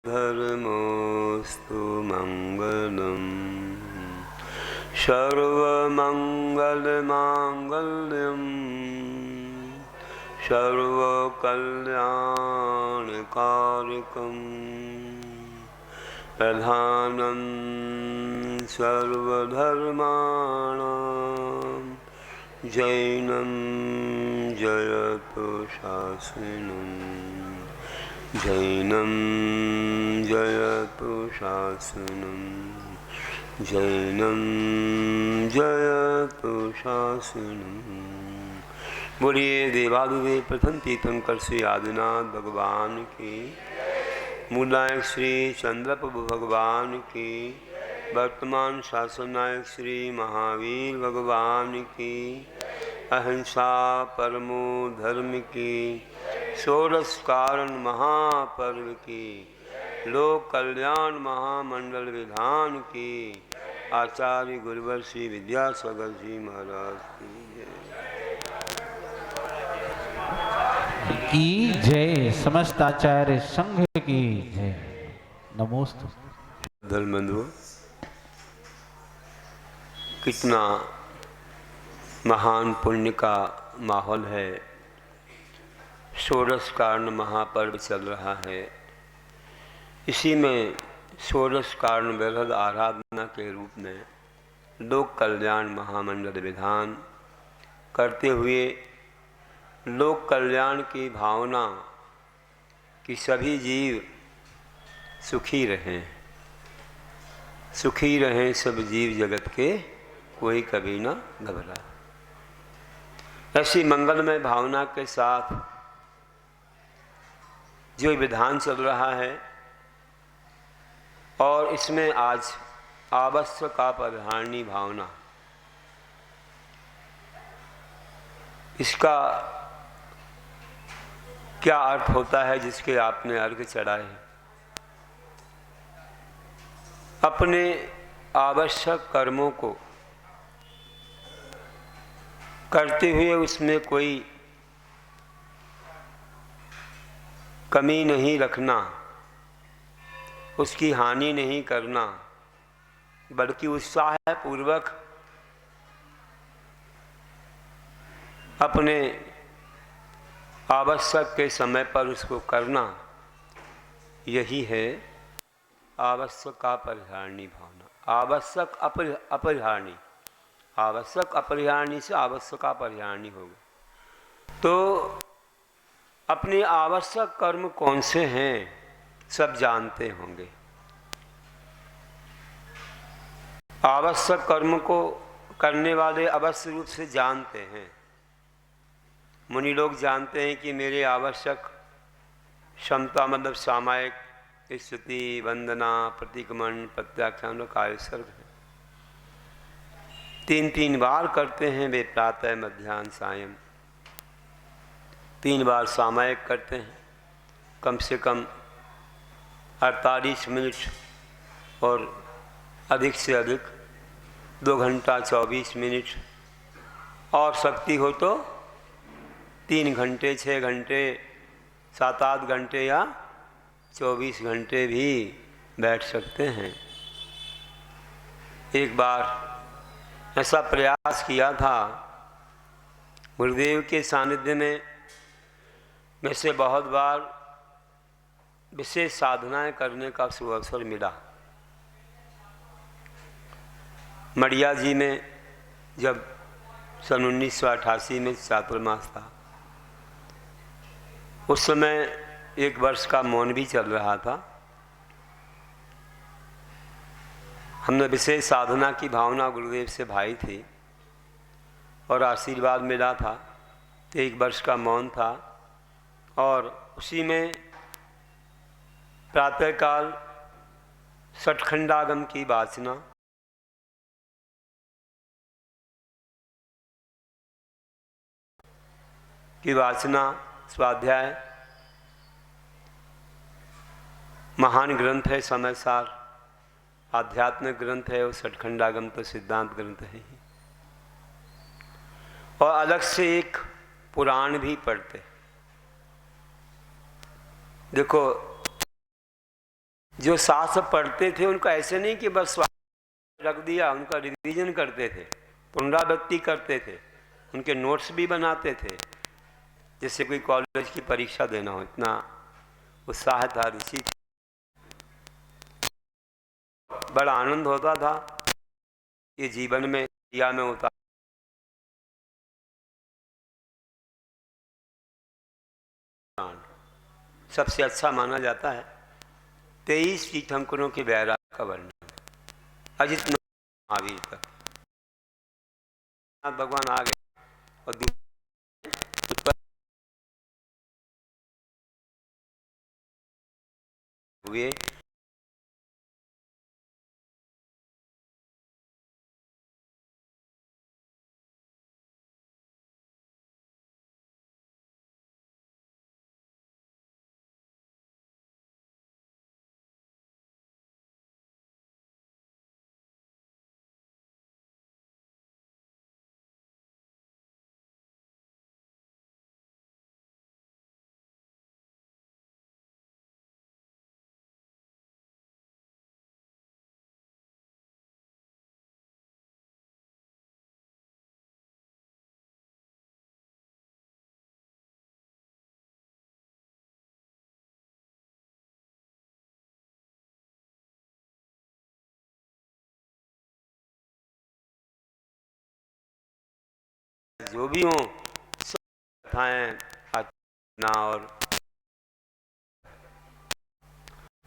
धर्मोस्तु मंगलम सर्वमंगलमांगल्यम सर्वकल्याणकारकम प्रधानं सर्वधर्माणां जैनं जयतु शासनं जैनं जयतु शासनं जैनं जयतु शासनं। बोलिए देवादिदेव प्रथम तीर्थंकर श्री आदिनाथ भगवान की, मूलनायक श्री चंद्रप्रभु भगवान की, वर्तमान शासन नायक श्री महावीर भगवान की, अहिंसा परमो धर्म की, षोडश कारण महापर्व की, लोक कल्याण महामंडल विधान की, आचार्य गुरुवर श्री विद्यासागर जी महाराज की जय। समस्त आचार्य संघ की जय। नमोस्तु। धर्मबंधुओं, कितना महान पुण्य का माहौल है। षोडश कारण महापर्व चल रहा है। इसी में षोडश कारण वृहद आराधना के रूप में लोक कल्याण महामंडल विधान करते हुए लोक कल्याण की भावना कि सभी जीव सुखी रहें सब जीव जगत के, कोई कभी ना घबरा। ऐसी मंगलमय भावना के साथ जो विधान चल रहा है और इसमें आज आवश्यक अपरिहार्य भावना, इसका क्या अर्थ होता है जिसके आपने अर्घ चढ़ाए? अपने आवश्यक कर्मों को करते हुए उसमें कोई कमी नहीं रखना, उसकी हानि नहीं करना, बल्कि उत्साहपूर्वक अपने आवश्यक के समय पर उसको करना, यही है आवश्यक अपरिहार्य भावना। आवश्यक अपरिहार्य, आवश्यक अपरिहार्य से आवश्यक अपरिहार्य होगा। तो अपने आवश्यक कर्म कौन से हैं सब जानते होंगे। आवश्यक कर्म को करने वाले अवश्य रूप से जानते हैं। मुनि लोग जानते हैं कि मेरे आवश्यक क्षमता मतलब सामायिक स्तुति वंदना प्रतिक्रमण प्रत्याख्यान और कायसर्ग है। 3 बार करते हैं वे, प्रातः मध्याह्न सायं। 3 बार सामायिक करते हैं, कम से कम 48 मिनट और अधिक से अधिक 2 घंटा 24 मिनट, और शक्ति हो तो 3 घंटे 6 घंटे 7-8 घंटे या 24 घंटे भी बैठ सकते हैं। एक बार ऐसा प्रयास किया था, गुरुदेव के सानिध्य में वैसे बहुत बार विशेष साधनाएं करने का सुअवसर मिला। मड़िया जी में जब सन 1988 में चातुर्मास था, उस समय 1 वर्ष का मौन भी चल रहा था। हमने विशेष साधना की भावना गुरुदेव से भाई थी और आशीर्वाद मिला था, तो 1 वर्ष का मौन था और उसी में प्रातःकाल सठखंडागम की वाचना, स्वाध्याय, महान ग्रंथ है, समयसार आध्यात्मिक ग्रंथ है, और सठखंडागम तो सिद्धांत ग्रंथ है। और अलग से एक पुराण भी पढ़ते। देखो जो शास्त्र पढ़ते थे उनका ऐसे नहीं कि बस रख दिया, उनका रिवीजन करते थे, पुनरावृत्ति करते थे, उनके नोट्स भी बनाते थे, जैसे कोई कॉलेज की परीक्षा देना हो। इतना उत्साह था, रुचि थी, बड़ा आनंद होता था ये जीवन में क्रिया में होता। सबसे अच्छा माना जाता है 23 तीर्थंकरों के वैराग्य का वर्णन, अजित महावीर तक भगवान आ गए और हुए। जो भी हो कथाएं और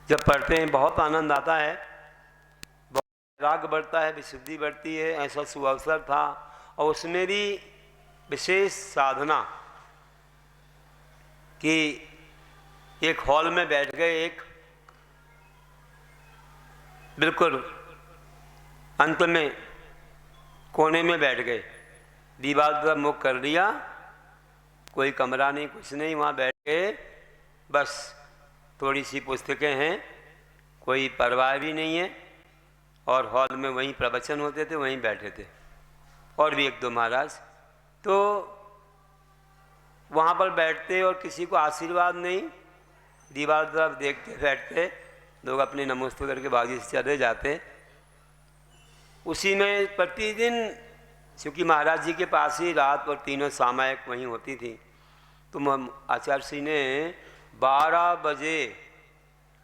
जब पढ़ते हैं बहुत आनंद आता है, बहुत राग बढ़ता है, विशुद्धि बढ़ती है। ऐसा सुअवसर था और उसमें भी विशेष साधना कि एक हॉल में बैठ गए, एक बिल्कुल अंत में कोने में बैठ गए, दीवार तरफ मुख कर दिया, कोई कमरा नहीं, कुछ नहीं, वहाँ बैठ गए, बस थोड़ी सी पुस्तकें हैं, कोई परवाह भी नहीं है, और हॉल में वहीं प्रवचन होते थे, वहीं बैठे थे, और भी एक दो महाराज। तो वहाँ पर बैठते और किसी को आशीर्वाद नहीं, दीवार तरफ देखते बैठते, लोग अपने नमस्ते करके बागी से चले जाते। उसी में प्रतिदिन, क्योंकि महाराज जी के पास ही रात और तीनों सामायिक वहीं होती थी, तो आचार्य श्री ने 12 बजे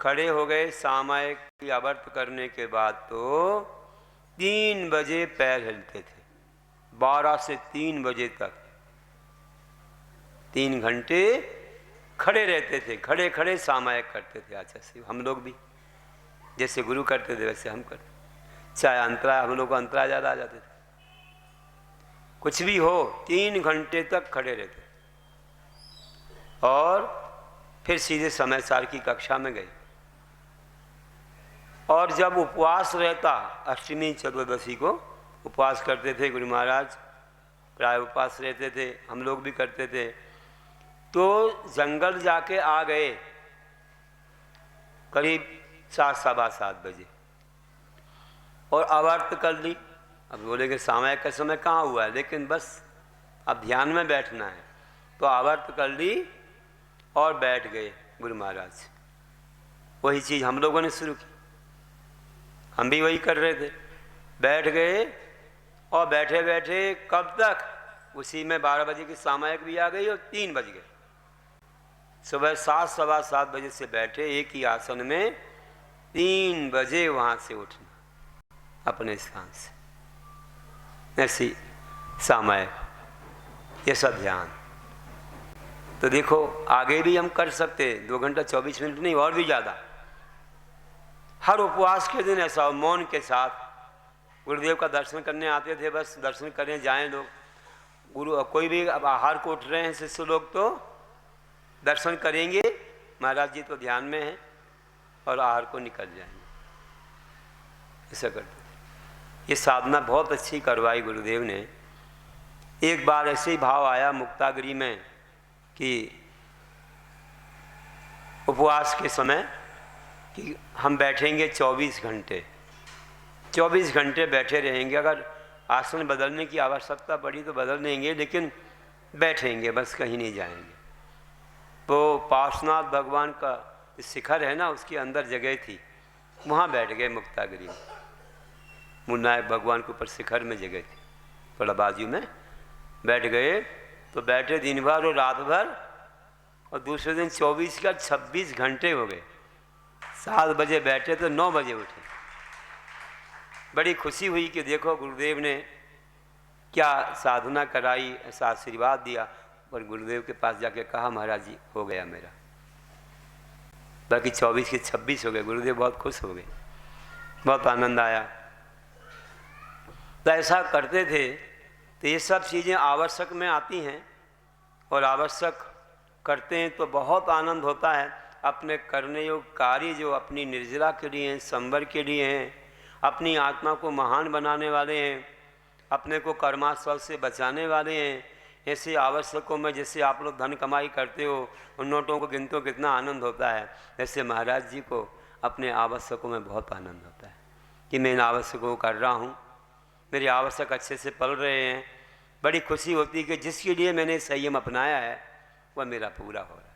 खड़े हो गए सामायिक की आवर्त करने के बाद, तो 3 बजे पैर हिलते थे, 12 से 3 बजे तक 3 घंटे खड़े रहते थे, खड़े खड़े सामायिक करते थे आचार्य श्री। हम लोग भी जैसे गुरु करते थे वैसे हम करते, चाहे अंतराय, हम लोग को अंतराय ज़्यादा आ जाते थे, कुछ भी हो 3 घंटे तक खड़े रहते और फिर सीधे समय सार की कक्षा में गए। और जब उपवास रहता, अष्टमी चतुर्दशी को उपवास करते थे गुरु महाराज, प्राय उपवास रहते थे, हम लोग भी करते थे। तो जंगल जाके आ गए करीब 7, सवा 7 बजे और आवर्त कर ली। अब बोले कि सामायिक का समय कहाँ हुआ है, लेकिन बस अब ध्यान में बैठना है, तो आवर्त कर ली और बैठ गए गुरु महाराज। वही चीज़ हम लोगों ने शुरू की, हम भी वही कर रहे थे, बैठ गए और बैठे बैठे कब तक, उसी में 12 बजे की सामायिक भी आ गई और 3 बज गए। सुबह 7, सवा 7 बजे से बैठे एक ही आसन में, 3 बजे वहाँ से उठना अपने स्थान से, ऐसी सामायिक, ये सब ध्यान। तो देखो आगे भी हम कर सकते, 2 घंटा 24 मिनट नहीं, और भी ज़्यादा। हर उपवास के दिन ऐसा हो, मौन के साथ गुरुदेव का दर्शन करने आते थे, बस दर्शन करें जाएं लोग। गुरु कोई भी अब आहार को उठ रहे हैं शिष्य लोग, तो दर्शन करेंगे, महाराज जी तो ध्यान में हैं, और आहार को निकल जाएंगे, ऐसा करते थे। ये साधना बहुत अच्छी करवाई गुरुदेव ने। एक बार ऐसे ही भाव आया मुक्तागिरी में कि उपवास के समय कि हम बैठेंगे 24 घंटे, 24 घंटे बैठे रहेंगे, अगर आसन बदलने की आवश्यकता पड़ी तो बदल देंगे, लेकिन बैठेंगे, बस कहीं नहीं जाएंगे। तो पार्श्वनाथ भगवान का शिखर है ना, उसके अंदर जगह थी, वहाँ बैठ गए मुक्तागिरी में। मुन्नायक भगवान के ऊपर शिखर में जगह थी, थोड़ा बाजू में बैठ गए। तो बैठे दिन भर और रात भर, और दूसरे दिन 24 का 26 घंटे हो गए। 7 बजे बैठे तो 9 बजे उठे। बड़ी खुशी हुई कि देखो गुरुदेव ने क्या साधना कराई, ऐसा आशीर्वाद दिया। और गुरुदेव के पास जाके कहा, महाराज जी हो गया मेरा। बाकी 24 के 26 हो गए। गुरुदेव बहुत खुश हो गए, बहुत आनंद आया। तो ऐसा करते थे। तो ये सब चीज़ें आवश्यक में आती हैं, और आवश्यक करते हैं तो बहुत आनंद होता है। अपने करने योग्य कार्य जो अपनी निर्जला के लिए हैं, संवर के लिए हैं, अपनी आत्मा को महान बनाने वाले हैं, अपने को कर्माशय से बचाने वाले हैं, ऐसे आवश्यकों में जैसे आप लोग धन कमाई करते हो, उन नोटों को गिनते हो कितना आनंद होता है, ऐसे महाराज जी को अपने आवश्यकों में बहुत आनंद होता है कि मैं इन आवश्यकों को कर रहा हूँ, मेरे आवश्यक अच्छे से पल रहे हैं। बड़ी खुशी होती है कि जिसके लिए मैंने संयम अपनाया है वह मेरा पूरा हो रहा है।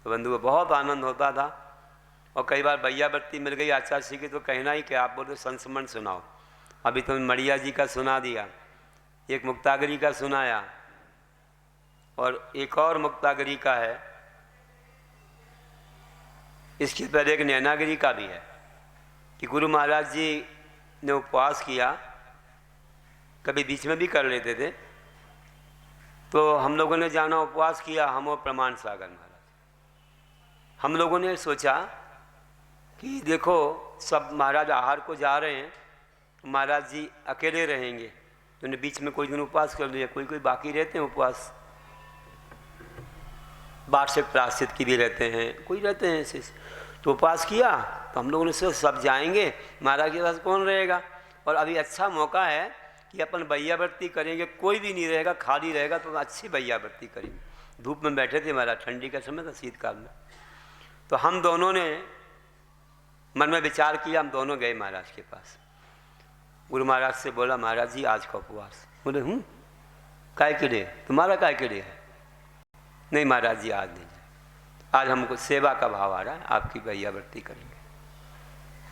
तो बंधु को बहुत आनंद होता था। और कई बार भैयावृत्ति मिल गई आचार्य की तो कहना ही कि आप बोलो संस्मरण सुनाओ। अभी तो मड़िया जी का सुना दिया, एक मुक्तागिरी का सुनाया, और एक और मुक्तागिरी का है। इसके पहले एक नैनागिरी का भी है कि गुरु महाराज जी ने उपवास किया, कभी बीच में भी कर लेते थे। तो हम लोगों ने जाना उपवास किया, हम और प्रमाण सागर महाराज। हम लोगों ने सोचा कि देखो सब महाराज आहार को जा रहे हैं, महाराज जी अकेले रहेंगे, तो उन्हें बीच में कोई दिन उपवास कर लिया। कोई कोई बाकी रहते हैं उपवास, वार्षिक प्रायश्चित की भी रहते हैं, कोई रहते हैं ऐसे। तो उपवास किया तो हम लोगों ने सोचा सब जाएंगे, महाराज के पास कौन रहेगा। और अभी अच्छा मौका है कि अपन भैयावृत्ति करेंगे, कोई भी नहीं रहेगा, खाली रहेगा, तो अच्छी भैयावृत्ति करेंगे। धूप में बैठे थे महाराज, ठंडी का समय था, शीतकाल में। तो हम दोनों ने मन में विचार किया, हम दोनों गए महाराज के पास। गुरु महाराज से बोला, महाराज जी आज का उपवास। बोले काय के लिए, तुम्हारा काय के लिए है? नहीं महाराज जी आज नहीं जाए, आज हमको सेवा का भाव आ रहा है, आपकी भैयावृत्ति करेंगे।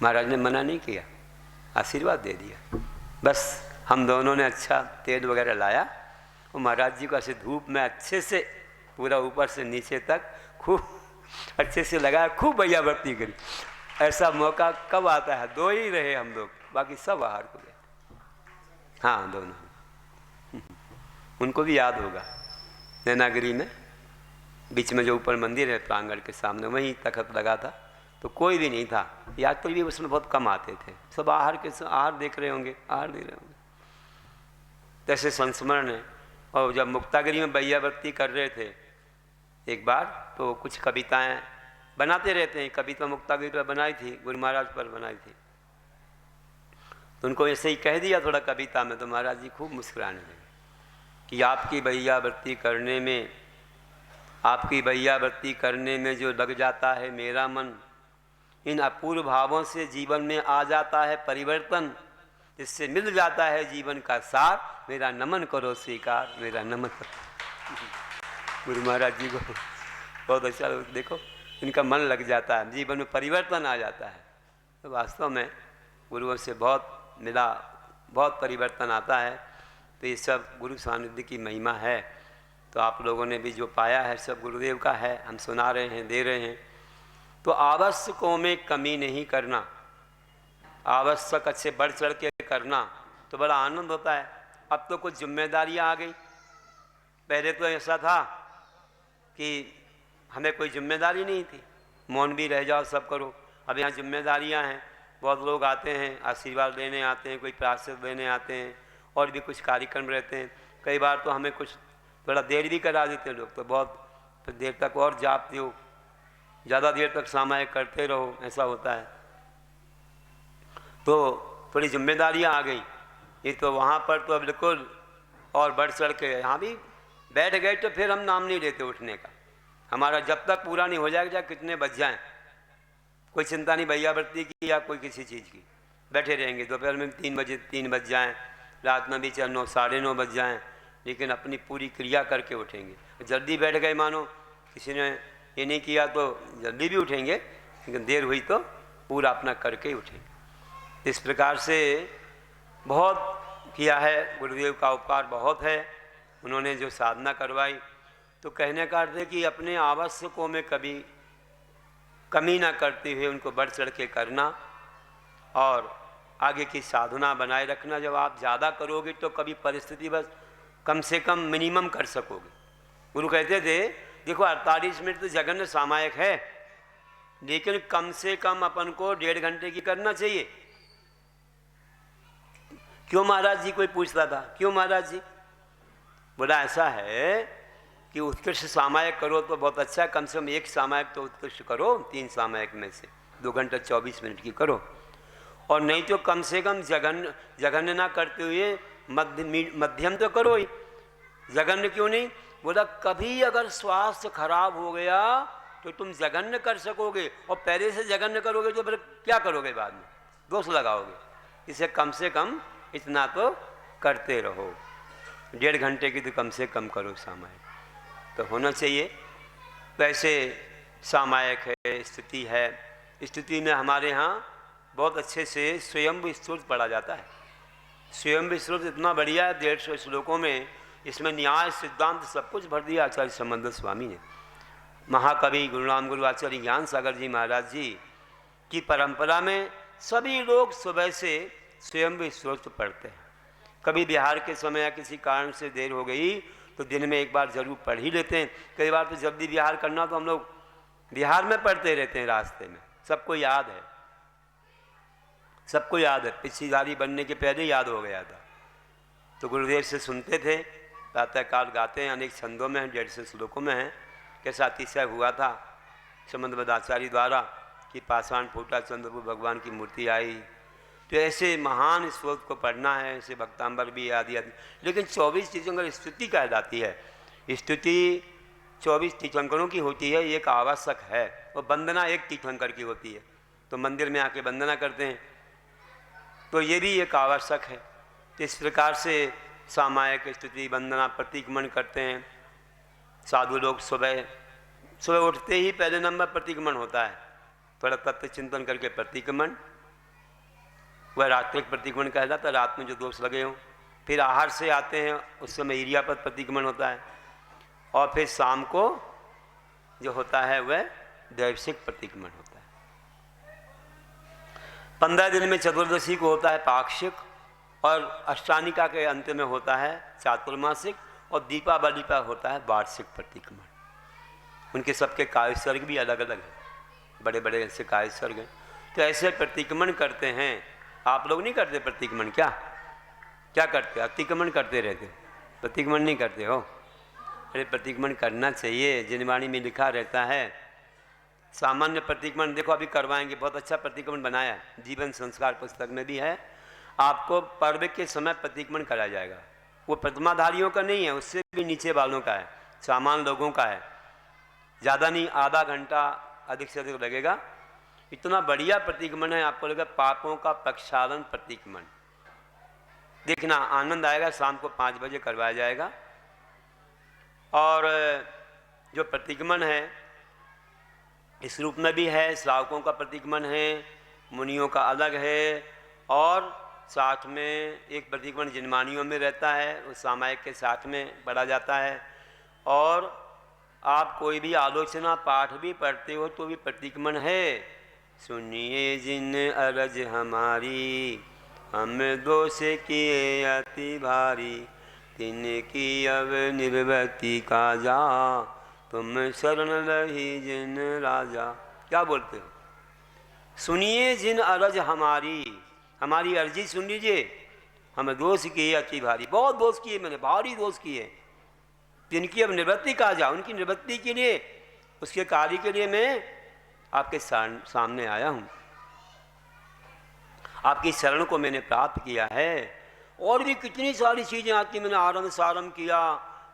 महाराज ने मना नहीं किया, आशीर्वाद दे दिया। बस हम दोनों ने अच्छा तेल वगैरह लाया और महाराज जी को ऐसे धूप में अच्छे से पूरा ऊपर से नीचे तक खूब अच्छे से लगाया, खूब भैयावृत्ति करी। ऐसा मौका कब आता है? 2 ही रहे हम लोग, बाकी सब आहार को गए। हाँ दोनों, उनको भी याद होगा। नैनागिरी में बीच में जो ऊपर मंदिर है प्रांगण के सामने, वहीं तखत लगा था, तो कोई भी नहीं था। यात्री भी उसमें बहुत कम आते थे, सब आहार देख रहे होंगे, आहार दे रहे होंगे। जैसे संस्मरण है। और जब मुक्तागिरी में भैयावृत्ति कर रहे थे एक बार, तो कुछ कविताएं बनाते रहते हैं। कविता मुक्तागिरी पर बनाई थी, गुरु महाराज पर बनाई थी। तो उनको ऐसे ही कह दिया थोड़ा कविता में, तो महाराज जी खूब मुस्कुराने लगे कि आपकी भैयावृत्ति करने में, आपकी भैयावृत्ति करने में जो लग जाता है मेरा मन, इन अपूर्व भावों से जीवन में आ जाता है परिवर्तन, जिससे मिल जाता है जीवन का सार। मेरा नमन करो स्वीकार, मेरा नमन करो। गुरु महाराज जी को बहुत अच्छा, देखो इनका मन लग जाता है, जीवन में परिवर्तन आ जाता है। तो वास्तव में गुरुओं से बहुत मिला, बहुत परिवर्तन आता है। तो ये सब गुरु सानिध्य की महिमा है। तो आप लोगों ने भी जो पाया है सब गुरुदेव का है, हम सुना रहे हैं, दे रहे हैं। तो आवश्यकों में कमी नहीं करना, आवश्यक अच्छे बढ़ चढ़ के करना, तो बड़ा आनंद होता है। अब तो कुछ जिम्मेदारियां आ गई। पहले तो ऐसा था कि हमें कोई जिम्मेदारी नहीं थी, मौन भी रह जाओ, सब करो। अब यहाँ जिम्मेदारियां हैं, बहुत लोग आते हैं, आशीर्वाद लेने आते हैं, कोई प्रायश्चित लेने आते हैं, और भी कुछ कार्यक्रम रहते हैं। कई बार तो हमें कुछ थोड़ा देर भी करा देते लोग, तो बहुत देर तक और जापते हो, ज़्यादा देर तक सामायिक करते रहो, ऐसा होता है। तो थोड़ी जिम्मेदारियां आ गई। ये तो वहाँ पर तो बिल्कुल और बढ़ चढ़ के, यहाँ भी बैठ गए तो फिर हम नाम नहीं लेते उठने का। हमारा जब तक पूरा नहीं हो जाएगा, चाहे कितने बज जाएँ, कोई चिंता नहीं भैयावृत्ति की या कोई किसी चीज़ की, बैठे रहेंगे। दोपहर में 3 बज जाएँ, रात में भी 9, 9:30 बज जाएँ, लेकिन अपनी पूरी क्रिया करके उठेंगे। जल्दी बैठ गए, मानो किसी ने ये नहीं किया तो जल्दी भी उठेंगे, लेकिन देर हुई तो पूरा अपना करके ही उठेंगे। इस प्रकार से बहुत किया है, गुरुदेव का उपकार बहुत है, उन्होंने जो साधना करवाई। तो कहने का अर्थ है कि अपने आवश्यकों में कभी कमी ना करते हुए उनको बढ़ चढ़ के करना और आगे की साधना बनाए रखना। जब आप ज़्यादा करोगे तो कभी परिस्थिति बस कम से कम मिनिमम कर सकोगे। गुरु कहते थे देखो 48 मिनट तो जघन्य सामायिक है, लेकिन कम से कम अपन को 1.5 घंटे की करना चाहिए। क्यों महाराज जी, कोई पूछता था, क्यों महाराज जी? बोला ऐसा है कि उत्कृष्ट सामायिक करो तो बहुत अच्छा है, कम से कम 1 सामायिक तो उत्कृष्ट करो, 3 सामायिक में से 2 घंटा 24 मिनट की करो, और नहीं तो कम से कम जघन्य ना करते हुए मध्यम तो करो ही। जघन्य क्यों नहीं? बोला कभी अगर स्वास्थ्य खराब हो गया तो तुम जघन्य कर सकोगे, और पहले से जघन्य करोगे तो फिर क्या करोगे, बाद में दोष लगाओगे। इसे कम से कम इतना तो करते रहो, 1.5 घंटे की तो कम से कम करो सामायिक, तो होना चाहिए। वैसे सामायिक है, स्तुति है, स्तुति में हमारे यहाँ बहुत अच्छे से स्वयंभू स्तोत्र पढ़ा जाता है। स्वयंभू स्तोत्र इतना बढ़िया है, 150 श्लोकों में, इसमें न्याय सिद्धांत सब कुछ भर दिया आचार्य संबंध स्वामी ने। महाकवि गुरुराम गुरु आचार्य ज्ञान सागर जी महाराज जी की परंपरा में सभी लोग सुबह से स्वयंभू स्तोत्र पढ़ते हैं। कभी बिहार के समय या किसी कारण से देर हो गई तो दिन में एक बार जरूर पढ़ ही लेते हैं। कई बार तो जब भी बिहार करना तो हम लोग बिहार में पढ़ते रहते हैं रास्ते में, सबको याद है, सबको याद है, पिछली दाढ़ी बनने के पहले याद हो गया था। तो गुरुदेव से सुनते थे, प्रातःकाल गाते हैं, अनेक छंदों में हैं, 150 श्लोकों में हैं। कैसा अतिशय हुआ था संबंध आचार्य द्वारा कि पाषाण फूटा चंद्रपुर भगवान की मूर्ति आई। तो ऐसे महान स्रोत को पढ़ना है, ऐसे भक्तांबर भी आदि आदि। लेकिन 24 तीर्थंकर स्तुति कह जाती है, स्तुति 24 तीर्थंकरों की होती है, एक आवश्यक है, और वंदना एक तीर्थंकर की होती है। तो मंदिर में आके वंदना करते हैं, तो ये भी एक आवश्यक है। तो इस प्रकार से सामायिक स्तुति वंदना प्रतिक्रमण करते हैं। साधु लोग सुबह उठते ही पहले नंबर प्रतिक्रमण होता है, थोड़ा तत्व चिंतन करके प्रतिक्रमण, वह रात्रिक प्रतिक्रमण कहलाता है, रात में जो दोष लगे हों। फिर आहार से आते हैं, उस समय इरियापद प्रतिक्रमण होता है, और फिर शाम को जो होता है वह दैवसिक प्रतिक्रमण होता है। 15 दिन में चतुर्दशी को होता है पाक्षिक, और अष्टानिका के अंत में होता है चातुर्मासिक, और दीपावली पर होता है वार्षिक प्रतिक्रमण। उनके सबके कायसर्ग भी अलग अलग हैं, बड़े बड़े ऐसे कायसर्ग हैं। तो ऐसे प्रतिक्रमण करते हैं। आप लोग नहीं करते प्रतिक्रमण? क्या करते? अतिक्रमण करते रहते, प्रतिक्रमण नहीं करते हो? अरे प्रतिक्रमण करना चाहिए, जिनवाणी में लिखा रहता है सामान्य प्रतिक्रमण। देखो अभी करवाएंगे, बहुत अच्छा प्रतिक्रमण बनाया है, जीवन संस्कार पुस्तक में भी है। आपको पर्व के समय प्रतिक्रमण कराया जाएगा, वो प्रतिमाधारियों का नहीं है, उससे भी नीचे वालों का है, सामान्य लोगों का है। ज़्यादा नहीं, आधा घंटा अधिक से अधिक लगेगा। इतना बढ़िया प्रतिक्रमण है, आपको लगेगा पापों का प्रक्षालन प्रतिक्रमण। देखना आनंद आएगा। शाम को 5 बजे करवाया जाएगा। और जो प्रतिक्रमण है इस रूप में भी है, श्रावकों का प्रतिक्रमण है, मुनियों का अलग है, और साथ में एक प्रतिक्रमण जिनवानियों में रहता है, उस सामायिक के साथ में पढ़ा जाता है। और आप कोई भी आलोचना पाठ भी पढ़ते हो तो भी प्रतिक्रमण है। सुनिए जिन अरज हमारी, हम दोष किए अति भारी, तिनकी अब निर्वृत्ति काजा, तुम शरण रही जिन राजा। क्या बोलते हो? सुनिए जिन अरज हमारी, हमारी अर्जी सुन लीजिए। हम दोष किए अति भारी, बहुत दोष किए मैंने, भारी दोष किए। जिनकी अब निवृत्ति कहा जा, उनकी निवृत्ति के लिए, उसके कार्य के लिए मैं आपके सामने आया हूँ। आपकी शरण को मैंने प्राप्त किया है। और भी कितनी सारी चीज़ें आती, मैंने आरंभ सारंभ किया,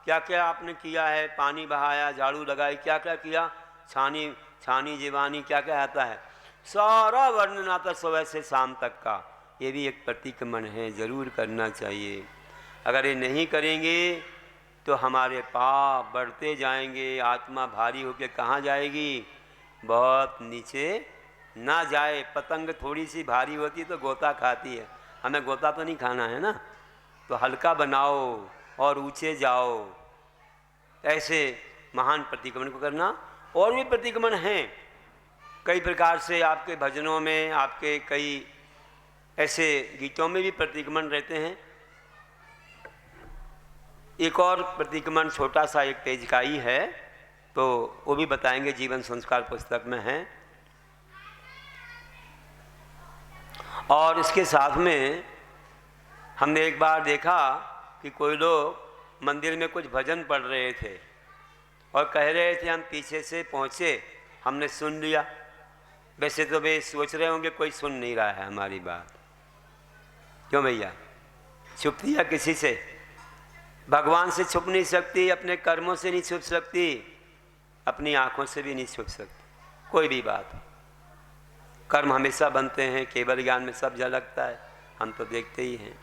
क्या क्या आपने किया है, पानी बहाया, झाड़ू लगाई, क्या क्या किया, छानी जीवानी, क्या क्या आता है, सारा वर्णन आता सुबह से शाम तक का। ये भी एक प्रतिक्रमण है, जरूर करना चाहिए। अगर ये नहीं करेंगे तो हमारे पाप बढ़ते जाएंगे, आत्मा भारी होकर कहाँ जाएगी? बहुत नीचे ना जाए। पतंग थोड़ी सी भारी होती तो गोता खाती है, हमें गोता तो नहीं खाना है ना। तो हल्का बनाओ और ऊंचे जाओ, ऐसे महान प्रतिक्रमण को करना। और भी प्रतिक्रमण हैं कई प्रकार से, आपके भजनों में, आपके कई ऐसे गीतों में भी प्रतिक्रमण रहते हैं। एक और प्रतिक्रमण छोटा सा एक पेज का ही है, तो वो भी बताएंगे, जीवन संस्कार पुस्तक में है। और इसके साथ में हमने एक बार देखा कि कोई लोग मंदिर में कुछ भजन पढ़ रहे थे और कह रहे थे हम पीछे से पहुँचे, हमने सुन लिया। वैसे तो वे सोच रहे होंगे कोई सुन नहीं रहा है हमारी बात। क्यों भैया, छुप दिया किसी से? भगवान से छुप नहीं सकती, अपने कर्मों से नहीं छुप सकती, अपनी आंखों से भी नहीं छुप सकती कोई भी बात। कर्म हमेशा बनते हैं, केवल ज्ञान में सब झलकता है, हम तो देखते ही हैं।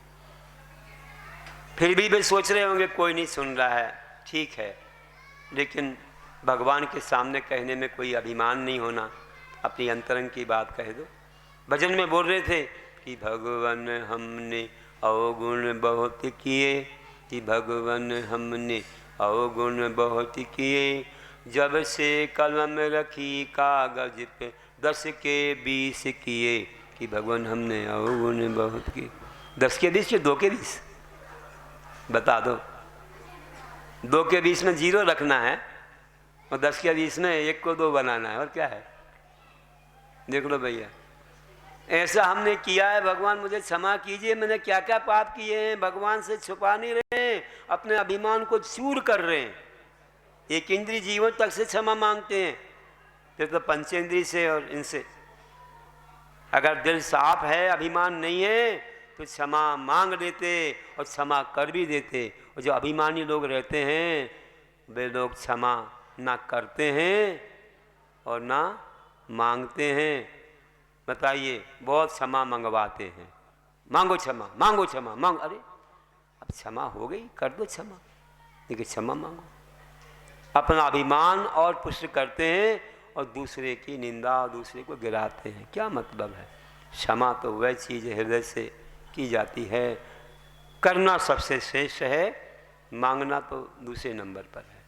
फिर भी वे सोच रहे होंगे कोई नहीं सुन रहा है, ठीक है, लेकिन भगवान के सामने कहने में कोई अभिमान नहीं होना, अपनी अंतरंग की बात कह दो। भजन में बोल रहे थे कि भगवान हमने अवगुण बहुत किए, कि भगवान हमने अवगुण बहुत किए, जब से कलम रखी कागज पे 10 के 20 किए, कि भगवान हमने अवगुण बहुत किए। 10 के 20 या 2 के 20 बता दो। 2 के 20 में 0 रखना है और 10 के 20 में 1 को 2 बनाना है, और क्या है? देख लो भैया, ऐसा हमने किया है, भगवान मुझे क्षमा कीजिए, मैंने क्या क्या पाप किए हैं। भगवान से छुपा नहीं रहे हैं, अपने अभिमान को चूर कर रहे हैं। एक इंद्रिय जीवन तक से क्षमा मांगते हैं, फिर तो पंचेंद्रिय से और इनसे। अगर दिल साफ है, अभिमान नहीं है, तो क्षमा मांग लेते और क्षमा कर भी देते। और जो अभिमानी लोग रहते हैं, वे लोग क्षमा ना करते हैं और ना मांगते हैं। बताइए, बहुत क्षमा मंगवाते हैं, मांगो क्षमा, मांगो क्षमा, मांग। अरे अब क्षमा हो गई, कर दो क्षमा, लेकिन क्षमा मांगो। अपना अभिमान और पुष्ट करते हैं और दूसरे की निंदा, दूसरे को गिराते हैं। क्या मतलब है? क्षमा तो वह चीज़ हृदय से की जाती है, करना सबसे श्रेष्ठ है, मांगना तो दूसरे नंबर पर है।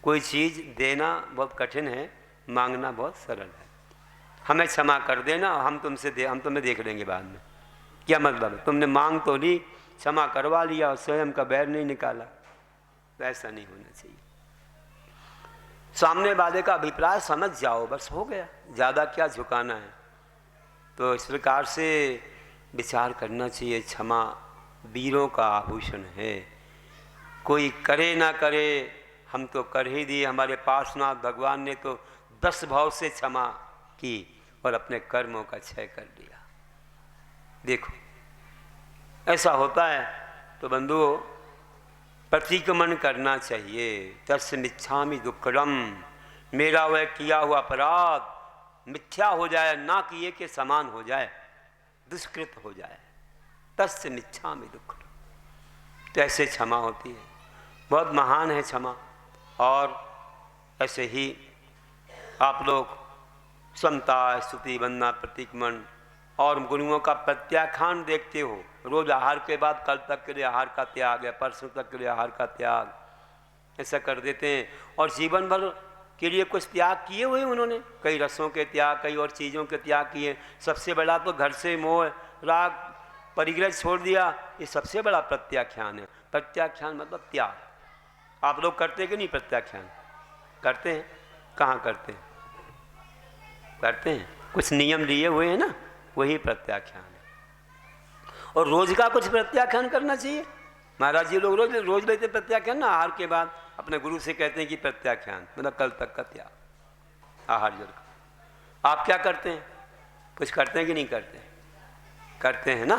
कोई चीज़ देना बहुत कठिन है, मांगना बहुत सरल है। हमें क्षमा कर देना, हम तुम्हें देख लेंगे बाद में। क्या मतलब है? तुमने मांग तो ली, क्षमा करवा लिया और स्वयं का बैर नहीं निकाला, तो ऐसा नहीं होना चाहिए। सामने वाले का अभिप्राय समझ जाओ, बस हो गया, ज़्यादा क्या झुकाना है। तो इस प्रकार से विचार करना चाहिए। क्षमा वीरों का आभूषण है, कोई करे ना करे, हम तो कर ही दिए। हमारे पार्श्वनाथ भगवान ने तो 10 भाव से क्षमा की और अपने कर्मों का क्षय कर दिया। देखो ऐसा होता है। तो बंधुओं, प्रतिक्रमण करना चाहिए। तस्य मिच्छामि दुक्कड़म, मेरा वह किया हुआ अपराध मिथ्या हो जाए, ना किए के समान हो जाए, दुष्कृत हो जाए। तस्य मिच्छामि दुक्कड़म। तो ऐसे क्षमा होती है, बहुत महान है क्षमा। और ऐसे ही आप लोग समता, स्तुति, वंदना, प्रतिक्रमण और गुरुओं का प्रत्याख्यान देखते हो। रोज आहार के बाद कल तक के लिए आहार का त्याग या परसों तक के लिए आहार का त्याग, ऐसा कर देते हैं। और जीवन भर के लिए कुछ त्याग किए हुए उन्होंने, कई रसों के त्याग, कई और चीज़ों के त्याग किए। सबसे बड़ा तो घर से मोह, राग, परिग्रह छोड़ दिया, ये सबसे बड़ा प्रत्याख्यान है। प्रत्याख्यान मतलब त्याग। आप लोग करते कि नहीं प्रत्याख्यान? करते हैं। कहाँ करते हैं? करते हैं। कुछ नियम लिए हुए हैं ना, वही प्रत्याख्यान है। और रोज का कुछ प्रत्याख्यान करना चाहिए। महाराज जी लोग रोज लेते प्रत्याख्यान ना, आहार के बाद अपने गुरु से कहते हैं कि प्रत्याख्यान मतलब कल तक का त्याग, आहार जल का। आप क्या करते हैं? कुछ करते हैं कि नहीं करते? करते हैं ना,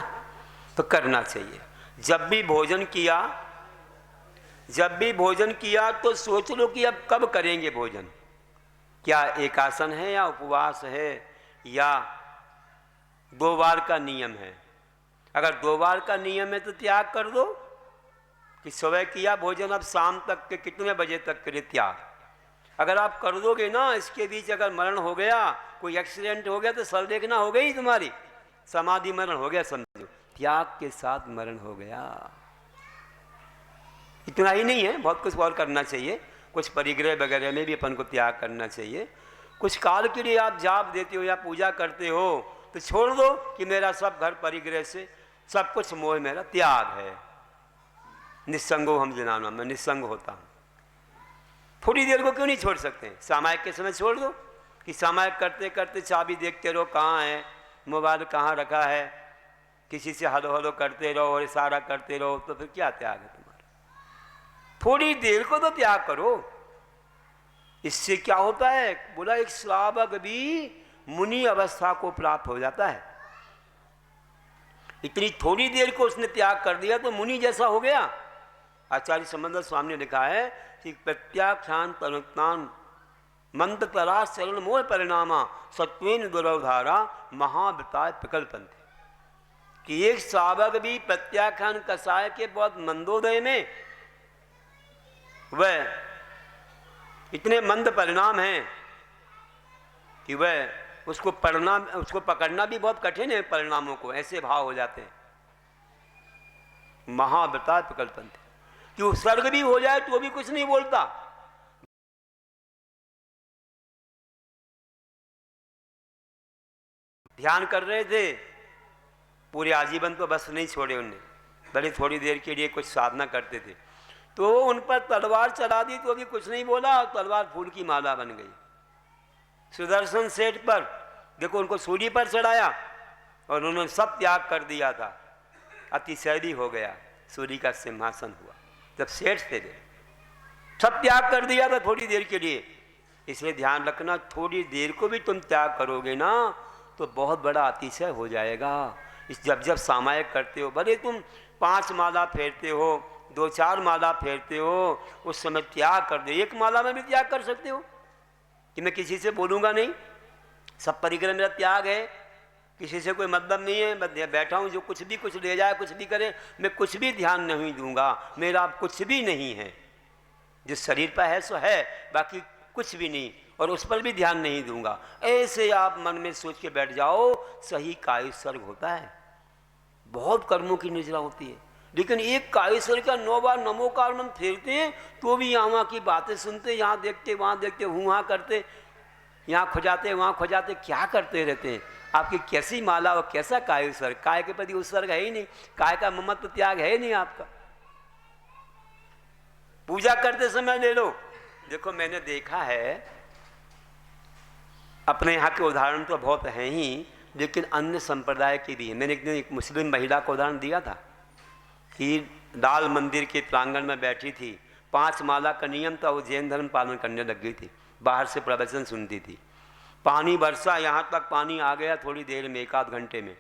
तो करना चाहिए। जब भी भोजन किया तो सोच लो कि अब कब करेंगे भोजन। क्या एकासन है या उपवास है या 2 बार का नियम है? अगर 2 बार का नियम है तो त्याग कर दो कि सुबह किया भोजन, अब शाम तक के कितने बजे तक के लिए त्याग। अगर आप कर दोगे ना, इसके बीच अगर मरण हो गया, कोई एक्सीडेंट हो गया तो सर देखना हो गई तुम्हारी, समाधि मरण हो गया समझो, त्याग के साथ मरण हो गया। इतना ही नहीं है, बहुत कुछ और करना चाहिए, कुछ परिग्रह वगैरह में भी अपन को त्याग करना चाहिए। कुछ काल के लिए आप जाप देते हो या पूजा करते हो तो छोड़ दो कि मेरा सब घर परिग्रह से सब कुछ मोह मेरा त्याग है। निस्संगो हम जनाना, मैं निस्संग होता हूँ। थोड़ी देर को क्यों नहीं छोड़ सकते? सामायिक के समय छोड़ दो कि सामायिक करते करते चाबी देखते रहो कहाँ है, मोबाइल कहाँ रखा है, किसी से हलो हलो करते रहो और इशारा करते रहो, तो फिर क्या त्याग है तुम्हारा? थोड़ी देर को तो त्याग करो। इससे क्या होता है? बोला एक श्रावक भी मुनि अवस्था को प्राप्त हो जाता है। इतनी थोड़ी देर को उसने त्याग कर दिया तो मुनि जैसा हो गया। आचार्य समंदर स्वामी ने लिखा है कि प्रत्याख्यान तनुत्तान मंद तरा शरण मोह परिणामा सत्वेन दुर्वधारा महावृताय प्रकल्पन्ते, कि एक श्रावक भी प्रत्याख्यान कसाय के बहुत मंदोदय में वह इतने मंद परिणाम हैं कि वह उसको पकड़ना भी बहुत कठिन है। परिणामों को ऐसे भाव हो जाते हैं। महावृताय प्रकल्पन्ते, कि वो स्वर्ग भी हो जाए तो भी कुछ नहीं बोलता। ध्यान कर रहे थे, पूरे आजीवन तो बस नहीं छोड़े उनने, बड़ी थोड़ी देर के लिए कुछ साधना करते थे तो उन पर तलवार चला दी तो भी कुछ नहीं बोला, तलवार फूल की माला बन गई। सुदर्शन सेठ पर देखो, उनको सूली पर चढ़ाया और उन्होंने सब त्याग कर दिया था, अतिशयरी हो गया, सूली का सिंहासन हुआ। जब सेठ थे वे, सब त्याग कर दिया था थोड़ी देर के लिए। इसलिए ध्यान रखना, थोड़ी देर को भी तुम त्याग करोगे ना तो बहुत बड़ा अतिशय हो जाएगा। इस जब सामायिक करते हो, भले तुम 5 माला फेरते हो, 2-4 माला फेरते हो, उस समय त्याग कर दो। 1 माला में भी त्याग कर सकते हो कि मैं किसी से बोलूँगा नहीं, सब परिग्रह मेरा त्याग है, किसी से कोई मतलब नहीं है, मैं बैठा हूँ, जो कुछ ले जाए, कुछ भी करे, मैं कुछ भी ध्यान नहीं दूंगा, मेरा कुछ भी नहीं है, जिस शरीर पर है सो है, बाकी कुछ भी नहीं, और उस पर भी ध्यान नहीं दूंगा। ऐसे आप मन में सोच के बैठ जाओ, सही कायसर्ग होता है। बहुत कर्मों की निजरा होती है, लेकिन एक कायसर्ग का 9 बार नमोकार मन फेरते हैं तो भी यहाँ वहाँ की बातें सुनते, यहाँ देखते वहाँ देखते, वहाँ करते, यहाँ खुजाते वहाँ खुजाते, क्या करते रहते हैं? आपकी कैसी माला और कैसा कायसर्ग? काय के प्रति उत्सर्ग है ही नहीं, काय का ममत्व त्याग है ही नहीं आपका। पूजा करते समय ले लो, देखो मैंने देखा है, अपने यहाँ के उदाहरण तो बहुत हैं ही, लेकिन अन्य संप्रदाय के भी हैं। मैंने एक दिन एक मुस्लिम महिला का उदाहरण दिया था कि दाल मंदिर के प्रांगण में बैठी थी, 5 माला का नियम था, वो जैन धर्म पालन करने लग गई थी, बाहर से प्रवचन सुनती थी, पानी बरसा, यहाँ तक पानी आ गया थोड़ी देर में, 1-आध घंटे में,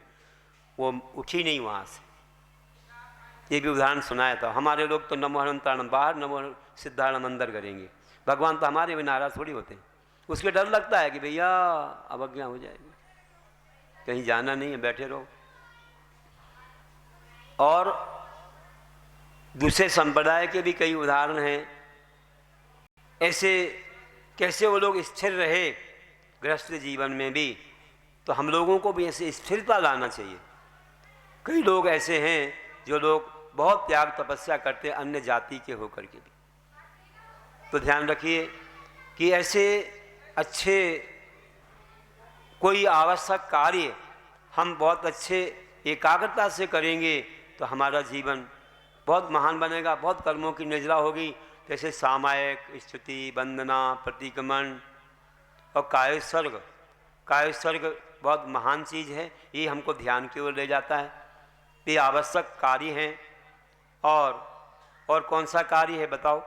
वो उठी नहीं वहाँ से। ये भी उदाहरण सुनाया था। हमारे लोग तो नमो हरम बाहर, नमो सिद्धारणम अंदर करेंगे, भगवान तो हमारे भी नाराज थोड़ी होते हैं। उसके डर लगता है कि भैया अवज्ञा हो जाएगी, कहीं जाना नहीं है, बैठे रहो। और दूसरे संप्रदाय के भी कई उदाहरण हैं ऐसे, कैसे वो लोग स्थिर रहे गृहस्थ जीवन में भी, तो हम लोगों को भी ऐसे स्थिरता लाना चाहिए। कई लोग ऐसे हैं जो लोग बहुत त्याग तपस्या करते अन्य जाति के होकर के भी, तो ध्यान रखिए कि ऐसे अच्छे कोई आवश्यक कार्य हम बहुत अच्छे एकाग्रता से करेंगे तो हमारा जीवन बहुत महान बनेगा, बहुत कर्मों की निजरा होगी। जैसे सामायिक, स्तुति, वंदना, प्रतिक्रमण और कायसर्ग। कायसर्ग बहुत महान चीज़ है, ये हमको ध्यान की ओर ले जाता है, ये आवश्यक कार्य हैं। और कौन सा कार्य है बताओ?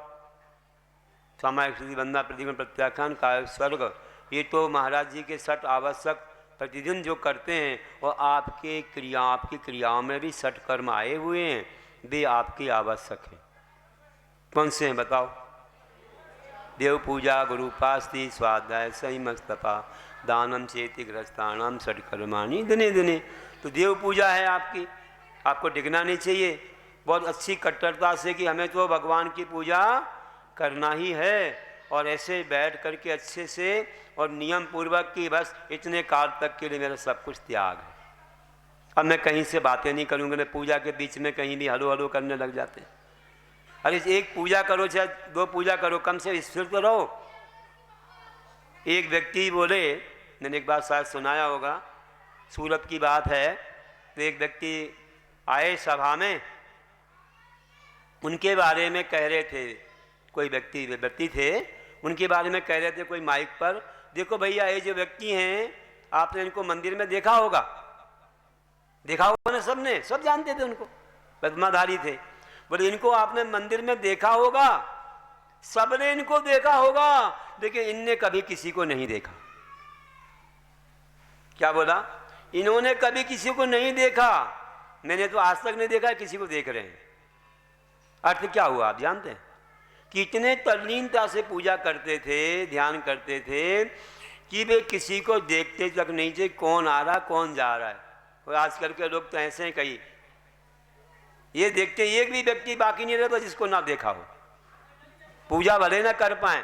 सामायिक, स्तुति, वंदना, प्रतिक्रमण, प्रत्याख्यान, कायसर्ग, ये तो महाराज जी के 6 आवश्यक प्रतिदिन जो करते हैं, और आपकी क्रियाओं में भी 6 कर्म आए हुए हैं, वे आपकी आवश्यक हैं। कौन से हैं बताओ? देव पूजा, गुरु उपासना, स्वाध्याय, संयमस्तपा, दानम चेति गृहस्थानाम 6 कर्माणि दिने दिने। तो देव पूजा है आपकी, आपको डिगना नहीं चाहिए बहुत अच्छी कट्टरता से कि हमें तो भगवान की पूजा करना ही है। और ऐसे बैठ करके अच्छे से और नियम पूर्वक कि बस इतने काल तक के लिए मेरा सब कुछ त्याग है। अब मैं कहीं से बातें नहीं करूँगा, मैं पूजा के बीच में कहीं भी हलो हलो करने लग जाते हैं। अरे एक पूजा करो चाहे दो पूजा करो, कम से स्थिर तो रहो। एक व्यक्ति बोले, मैंने एक बार शायद सुनाया होगा, सूरत की बात है, तो एक व्यक्ति आए सभा में, उनके बारे में कह रहे थे, कोई व्यक्ति थे, उनके बारे में कह रहे थे कोई माइक पर, देखो भैया ये जो व्यक्ति हैं आपने इनको मंदिर में देखा होगा ना, सबने सब जानते थे उनको, बदमाधारी थे। बोले इनको आपने मंदिर में देखा होगा, सबने इनको देखा होगा, लेकिन इनने कभी किसी को नहीं देखा। क्या बोला? इन्होंने कभी किसी को नहीं देखा, मैंने तो आज तक नहीं देखा, किसी को देख रहे हैं। अर्थ क्या हुआ आप जानते हैं? कि इतने तल्लीनता से पूजा करते थे, ध्यान करते थे कि वे किसी को देखते तक नहीं थे कौन आ रहा कौन जा रहा है। और आजकल के लोग तो ऐसे हैं, कई ये देखते एक भी व्यक्ति बाकी नहीं रहता जिसको ना देखा हो। पूजा भले ना कर पाए,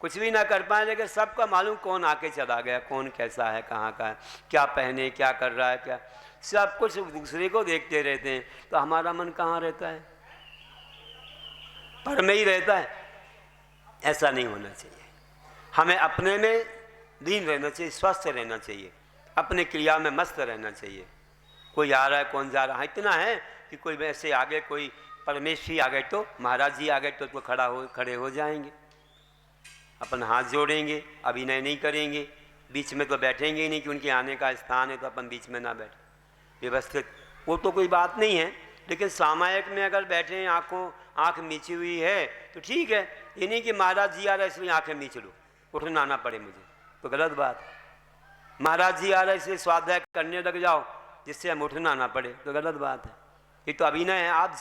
कुछ भी ना कर पाए, लेकिन सबका मालूम कौन आके चला गया, कौन कैसा है, कहाँ का है, क्या पहने, क्या कर रहा है, क्या सब कुछ दूसरे को देखते रहते हैं। तो हमारा मन कहाँ रहता है? पर में ही रहता है। ऐसा नहीं होना चाहिए। हमें अपने में लीन रहना चाहिए, स्वस्थ रहना चाहिए, अपने क्रिया में मस्त रहना चाहिए। कोई आ रहा है कौन जा रहा है, इतना है कि कोई वैसे आ गए, कोई परमेश्वरी आ गए तो महाराज जी आ गए तो खड़े हो जाएंगे, अपन हाथ जोड़ेंगे, अभिनय नहीं करेंगे, बीच में तो बैठेंगे ही नहीं कि उनके आने का स्थान है तो अपन बीच में ना बैठे, व्यवस्थित, वो तो कोई बात नहीं है। लेकिन सामायिक में अगर बैठे हैं, आँख मीची हुई है तो ठीक है, ये नहीं कि महाराज जी आ रहा है इसलिए आँखें मीच लो, उठना ना पड़े मुझे, तो गलत बात। महाराज जी आ रहा है इसलिए स्वाध्याय करने लग जाओ जिससे हम उठना ना पड़े, तो गलत बात है। ये तो अभिनय है। आप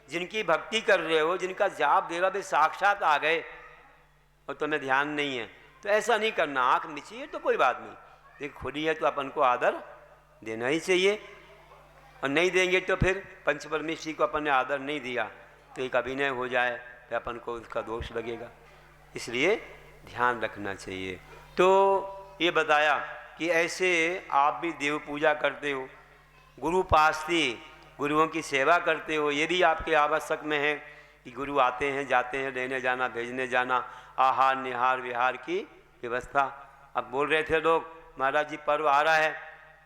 जिनकी भक्ति कर रहे हो, जिनका जाप दे रहा, वे साक्षात आ गए और तुम्हें ध्यान नहीं है, तो ऐसा नहीं करना। आँख मिची है तो कोई बात नहीं, लेकिन खुद ही है तो अपन को आदर देना ही चाहिए, और नहीं देंगे तो फिर पंच परमेश्वरी को अपन ने आदर नहीं दिया तो एक अभिनय हो जाए, तो अपन को उसका दोष लगेगा। इसलिए ध्यान रखना चाहिए। तो ये बताया कि ऐसे आप भी देव पूजा करते हो, गुरु पास्ती, गुरुओं की सेवा करते हो, ये भी आपके आवश्यक में है कि गुरु आते हैं जाते हैं, लेने जाना भेजने जाना, आहार निहार विहार की व्यवस्था। अब बोल रहे थे लोग, महाराज जी पर्व आ रहा है,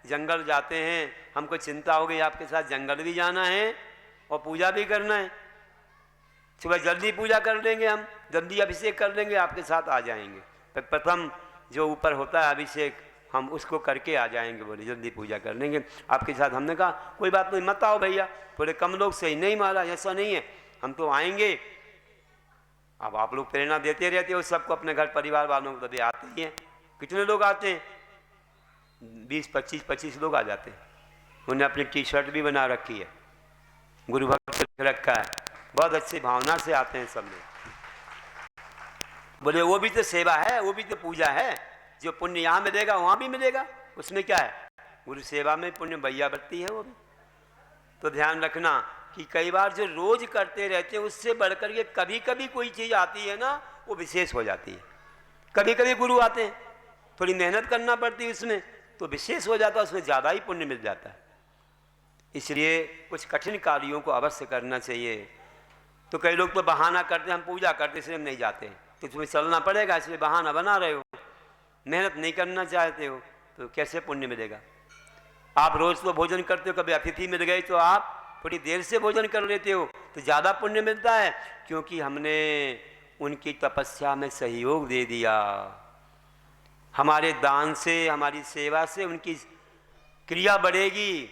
जंगल जाते हैं, हमको चिंता हो गई, आपके साथ जंगल भी जाना है और पूजा भी करना है। सुबह जल्दी पूजा कर लेंगे, हम जल्दी अभिषेक कर लेंगे, आपके साथ आ जाएंगे। प्रथम जो ऊपर होता है अभिषेक, हम उसको करके आ जाएंगे, बोले जल्दी पूजा कर लेंगे आपके साथ। हमने कहा कोई बात नहीं, मत आओ भैया, थोड़े कम लोग सही। नहीं महाराज ऐसा नहीं है, हम तो आएंगे। अब आप लोग प्रेरणा देते रहते हो सबको, अपने घर परिवार वालों को, तो आते ही हैं। कितने लोग आते हैं? 20-25 लोग आ जाते हैं। उन्हें अपनी टी शर्ट भी बना रखी है, गुरु भक्त रखा है, बहुत अच्छी भावना से आते हैं सब लोग। बोले वो भी तो सेवा है, वो भी तो पूजा है, जो पुण्य यहाँ मिलेगा वहाँ भी मिलेगा, उसमें क्या है? गुरु सेवा में पुण्य भैया बरती है वो भी। तो ध्यान रखना कि कई बार जो रोज करते रहते हैं उससे बढ़कर के कभी कभी कोई चीज़ आती है ना, वो विशेष हो जाती है। कभी कभी गुरु आते हैं, थोड़ी मेहनत करना पड़ती है उसमें, तो विशेष हो जाता है, उसमें ज़्यादा ही पुण्य मिल जाता है। इसलिए कुछ कठिन कार्यों को अवश्य करना चाहिए। तो कई लोग तो बहाना करते हैं, हम पूजा करते इसलिए हम नहीं जाते, तो तुम्हें चलना पड़ेगा, इसलिए बहाना बना रहे हो, मेहनत नहीं करना चाहते हो, तो कैसे पुण्य मिलेगा? आप रोज़ तो भोजन करते हो, कभी अतिथि मिल गए तो आप थोड़ी देर से भोजन कर लेते हो तो ज़्यादा पुण्य मिलता है, क्योंकि हमने उनकी तपस्या में सहयोग दे दिया। हमारे दान से, हमारी सेवा से उनकी क्रिया बढ़ेगी,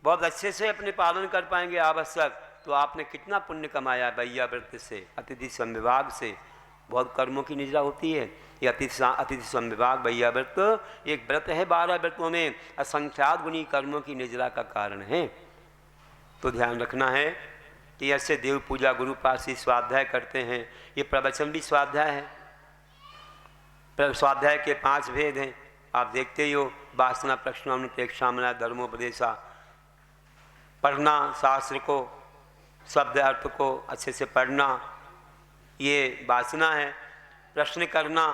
बहुत अच्छे से अपने पालन कर पाएंगे आवश्यक। तो आपने कितना पुण्य कमाया भैया व्रत से, अतिथि संविभाग से। बहुत कर्मों की निद्रा होती है। ये अतिथि संविभाग भैया व्रत एक व्रत है, 12 व्रतों में असंख्यात गुणी कर्मों की निद्रा का कारण है। तो ध्यान रखना है कि ऐसे देव पूजा गुरु पास ही स्वाध्याय करते हैं। ये प्रवचन भी स्वाध्याय है। स्वाध्याय के 5 भेद हैं, आप देखते ही हो। वासना प्रश्न अनुपेक्षामना धर्मोपदेशा, पढ़ना शास्त्र को, शब्द अर्थ को अच्छे से पढ़ना, ये वासना है। प्रश्न करना,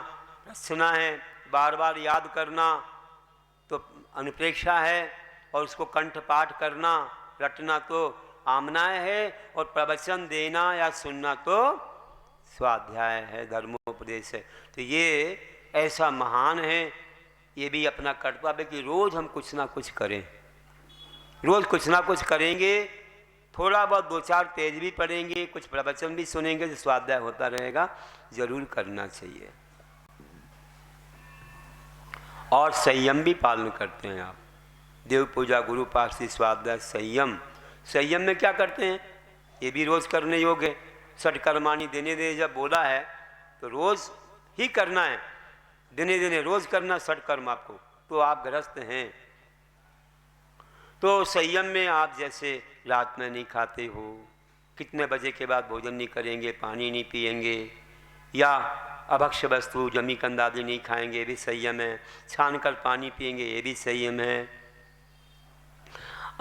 रचना है, बार बार याद करना तो अनुप्रेक्षा है, और उसको कंठपाठ करना, रटना तो आमनाय है, और प्रवचन देना या सुनना तो स्वाध्याय है, धर्मोपदेश है। तो ये ऐसा महान है, ये भी अपना कर्तव्य कि रोज़ हम कुछ ना कुछ करें, रोज़ कुछ ना कुछ करेंगे, थोड़ा बहुत 2-4 पेज भी पढ़ेंगे, कुछ प्रवचन भी सुनेंगे, जो स्वाध्याय होता रहेगा, जरूर करना चाहिए। और संयम भी पालन करते हैं आप, देव पूजा, गुरु पाठ, स्वाध्याय, संयम। संयम में क्या करते हैं, ये भी रोज़ करने योग्य है। षटकर्माणि दिने दिने जब बोला है तो रोज़ ही करना है, दिने दिने रोज़ करना षटकर्म आपको, तो आप गृहस्थ हैं। तो संयम में आप जैसे रात में नहीं खाते हो, कितने बजे के बाद भोजन नहीं करेंगे, पानी नहीं पिएंगे, या अभक्ष्य वस्तु जमी कंद आदि नहीं खाएंगे, ये भी संयम है। छान कर पानी पिएंगे, ये भी संयम है।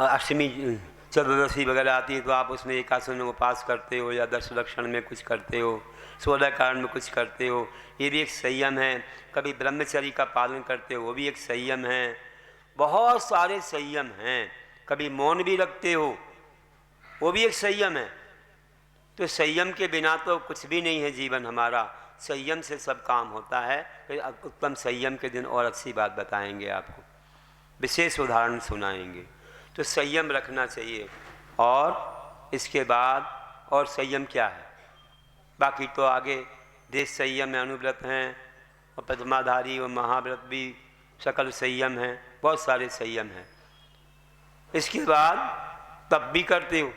अष्टमी चतुर्दशी वगैरह आती है तो आप उसमें एकादशी में उपवास करते हो, या 10 लक्षण में कुछ करते हो, 16 कारण में कुछ करते हो, ये भी एक संयम है। कभी ब्रह्मचर्य का पालन करते हो, वो भी एक संयम है। बहुत सारे संयम हैं। कभी मौन भी रखते हो, वो भी एक संयम है। तो संयम के बिना तो कुछ भी नहीं है जीवन हमारा, संयम से सब काम होता है। फिर उत्तम संयम के दिन और अच्छी बात बताएंगे, आपको विशेष उदाहरण सुनाएंगे। तो संयम रखना चाहिए। और इसके बाद और संयम क्या है, बाकी तो आगे देश संयम में अनुव्रत हैं, और पद्माधारी और महाव्रत भी सकल संयम हैं, बहुत सारे संयम हैं। इसके बाद तप भी करते हो।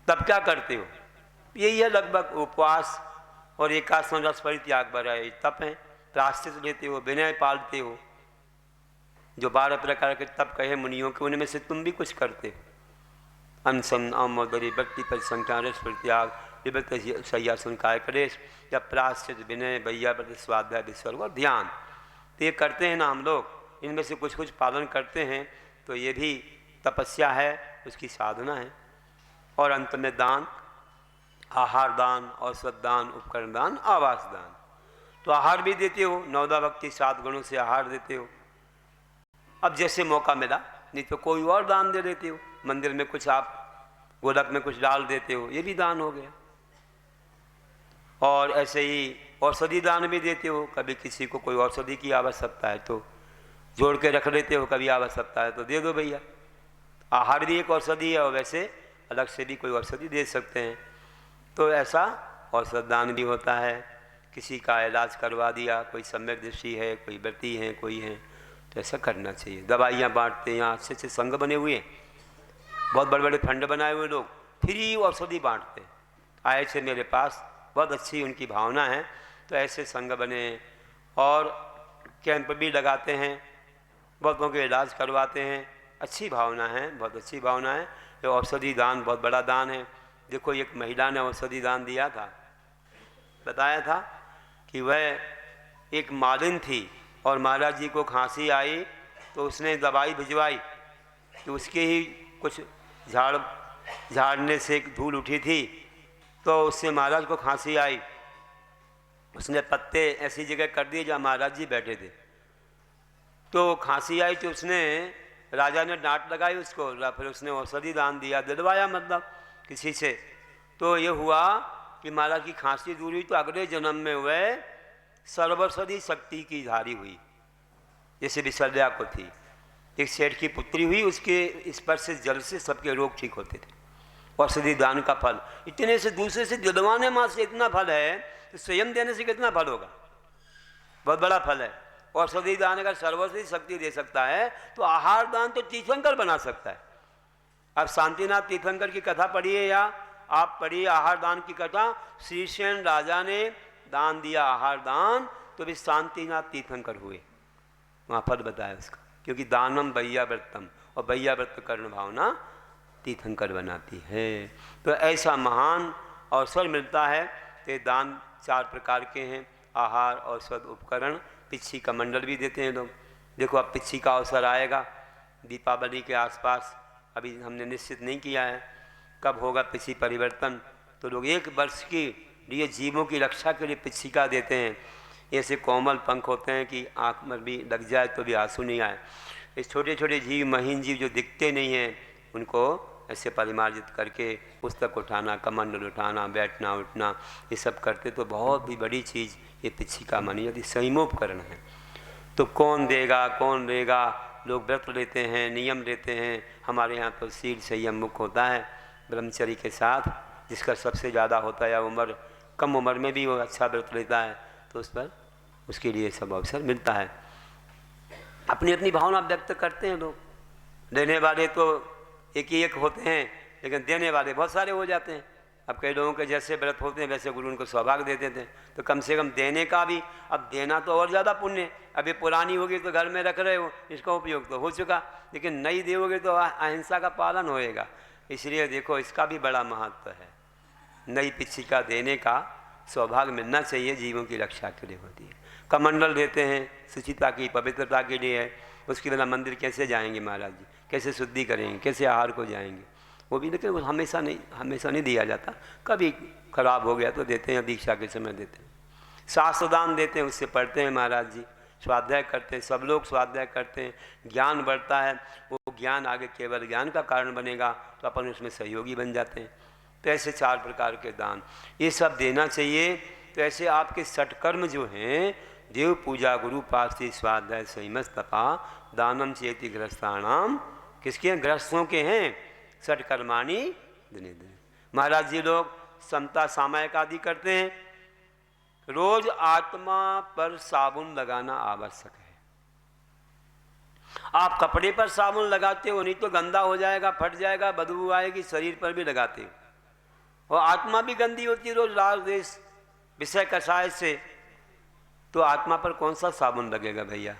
तब क्या करते हो, यही है लगभग उपवास और एकादश रस परित्याग बड़ा तप है। प्रायश्चित लेते हो, विनय पालते हो, जो 12 प्रकार के तप कहे मुनियों के, उनमें से तुम भी कुछ करते हो। अनशन अमोदरी व्यक्ति परिसंख्या रस परित्याग विभक्त शय्यासन काय करेश, या प्रायश्चित विनय वैयाव्रत स्वाध्याय विसर्ग और ध्यान, तो ये करते हैं ना हम लोग, इनमें से कुछ कुछ पालन करते हैं, तो ये भी तपस्या है, उसकी साधना है। और अंत में दान, आहार दान, औषध दान, उपकरण दान, आवास दान। तो आहार भी देते हो, 9 भक्ति 7 गुणों से आहार देते हो। अब जैसे मौका मिला, नहीं तो कोई और दान दे देते हो, मंदिर में कुछ आप गोलक में कुछ डाल देते हो, ये भी दान हो गया। और ऐसे ही औषधि दान भी देते हो, कभी किसी को कोई औषधि की आवश्यकता है तो जोड़ के रख लेते हो, कभी आवश्यकता है तो दे दो भैया। आहार भी एक औषधि है, और वैसे अलग से भी कोई औषधि दे सकते हैं। तो ऐसा औषध दान भी होता है। किसी का इलाज करवा दिया, कोई सम्यक दृष्टि है, कोई व्रती हैं, कोई हैं, तो ऐसा करना चाहिए। दवाइयाँ बांटते हैं, यहाँ अच्छे अच्छे संघ बने हुए हैं, बहुत बड़े बड़े फंड बनाए हुए लोग फ्री औषधि बांटते हैं। आए थे मेरे पास, बहुत अच्छी उनकी भावना है, तो ऐसे संघ बने। और कैंप भी लगाते हैं, बहुतों के इलाज करवाते हैं, अच्छी भावना है, बहुत अच्छी भावना है। ये औषधि दान बहुत बड़ा दान है। देखो, एक महिला ने औषधि दान दिया था, बताया था कि वह एक मालिन थी और महाराज जी को खांसी आई, तो उसने दवाई भिजवाई, तो उसके ही कुछ झाड़ने से धूल उठी थी, तो उससे महाराज को खांसी आई। उसने पत्ते ऐसी जगह कर दिए जहाँ महाराज जी बैठे थे, तो खांसी आई, तो उसने, राजा ने डांट लगाई उसको, फिर उसने औषधि दान दिया, दिलवाया मतलब किसी से। तो ये हुआ कि महाराज की खांसी दूर हुई, तो अगले जन्म में वह सर्वौषधि शक्ति की धारी हुई, जैसे विशल्या को थी। एक सेठ की पुत्री हुई, उसके स्पर्श से जल से सबके रोग ठीक होते थे। औषधि दान का फल इतने से दूसरे से दिलवाने माँ से इतना फल है, तो स्वयं देने से कितना फल होगा, बहुत बड़ा फल है। औषधि दान अगर सर्वौषधि शक्ति दे सकता है, तो आहार दान तो तीर्थंकर बना सकता है। अब शांतिनाथ तीर्थंकर की कथा पढ़िए, या आप पढ़िए आहार दान की कथा। श्रीसेन राजा ने दान दिया आहार दान, तो भी शांतिनाथ तीर्थंकर हुए, वहाँ फल बताया उसका, क्योंकि दानम वैयाव्रतम, और वैयाव्रत कर्ण भावना तीर्थंकर बनाती है। तो ऐसा महान अवसर मिलता है। तो दान 4 प्रकार के हैं, आहार, औषध, उपकरण, पिच्छी का मंडल भी देते हैं लोग। देखो, अब पिच्छी का अवसर आएगा दीपावली के आसपास, अभी हमने निश्चित नहीं किया है कब होगा पिच्छी परिवर्तन, तो लोग 1 वर्ष की लिए जीवों की रक्षा के लिए पिच्छिका देते हैं। ऐसे कोमल पंख होते हैं कि आँख में भी लग जाए तो भी आंसू नहीं आए। इस छोटे छोटे जीव, महीन जीव जो दिखते नहीं हैं, उनको ऐसे परिमार्जित करके पुस्तक उठाना, कमंडल उठाना, बैठना उठना, ये सब करते तो बहुत ही बड़ी चीज़ ये पिच्छिका मानी यदि संयमोपकरण है। तो कौन देगा कौन लेगा, लोग व्रत लेते हैं, नियम लेते हैं। हमारे यहाँ तो शील संयम मुख होता है ब्रह्मचर्य के साथ, जिसका सबसे ज़्यादा होता है, या उम्र कम उम्र में भी वो अच्छा व्रत लेता है तो उस पर उसके लिए सब अवसर मिलता है। अपनी अपनी भावना व्यक्त करते हैं लोग। देने वाले तो एक ही एक होते हैं, लेकिन देने वाले बहुत सारे हो जाते हैं। अब कई लोगों के जैसे व्रत होते हैं वैसे गुरु उनको सौभाग्य देते थे, तो कम से कम देने का भी, अब देना तो और ज़्यादा पुण्य है। अभी पुरानी होगी तो घर में रख रहे हो, इसका उपयोग तो हो चुका, लेकिन नई दोगे तो अहिंसा का पालन होएगा। इसलिए देखो इसका भी बड़ा महत्व है। नई पिच्छिका देने का सौभाग्य मिलना चाहिए, जीवों की रक्षा के लिए होती है। कमंडल देते हैं, शुचिता की, पवित्रता के लिए है। उसके बिना मंदिर कैसे जाएंगे महाराज जी, कैसे शुद्धि करेंगे, कैसे आहार को जाएंगे, वो भी। लेकिन हमेशा नहीं दिया जाता, कभी खराब हो गया तो देते हैं, दीक्षा के समय देते हैं। शास्त्रदान देते हैं, उससे पढ़ते हैं महाराज जी, स्वाध्याय करते हैं, सब लोग स्वाध्याय करते हैं, ज्ञान बढ़ता है। वो ज्ञान आगे केवल ज्ञान का कारण बनेगा तो अपन उसमें सहयोगी बन जाते हैं। तो ऐसे 4 प्रकार के दान ये सब देना चाहिए। तो ऐसे आपके सटकर्म जो हैं, देव पूजा, गुरु पास्थी, स्वाध्याय, संयम, तपा, दानम चेति ग्रस्ताणाम, किसके हैं? ग्रस्तों के हैं। सटकर्माणी दिने दिने। महाराज जी लोग समता सामायिक आदि करते हैं। रोज आत्मा पर साबुन लगाना आवश्यक है। आप कपड़े पर साबुन लगाते हो, नहीं तो गंदा हो जाएगा, फट जाएगा, बदबू आएगी, शरीर पर भी लगाते हो। और आत्मा भी गंदी होती है रोज राग द्वेष विषय कषाय से, तो आत्मा पर कौन सा साबुन लगेगा भैया?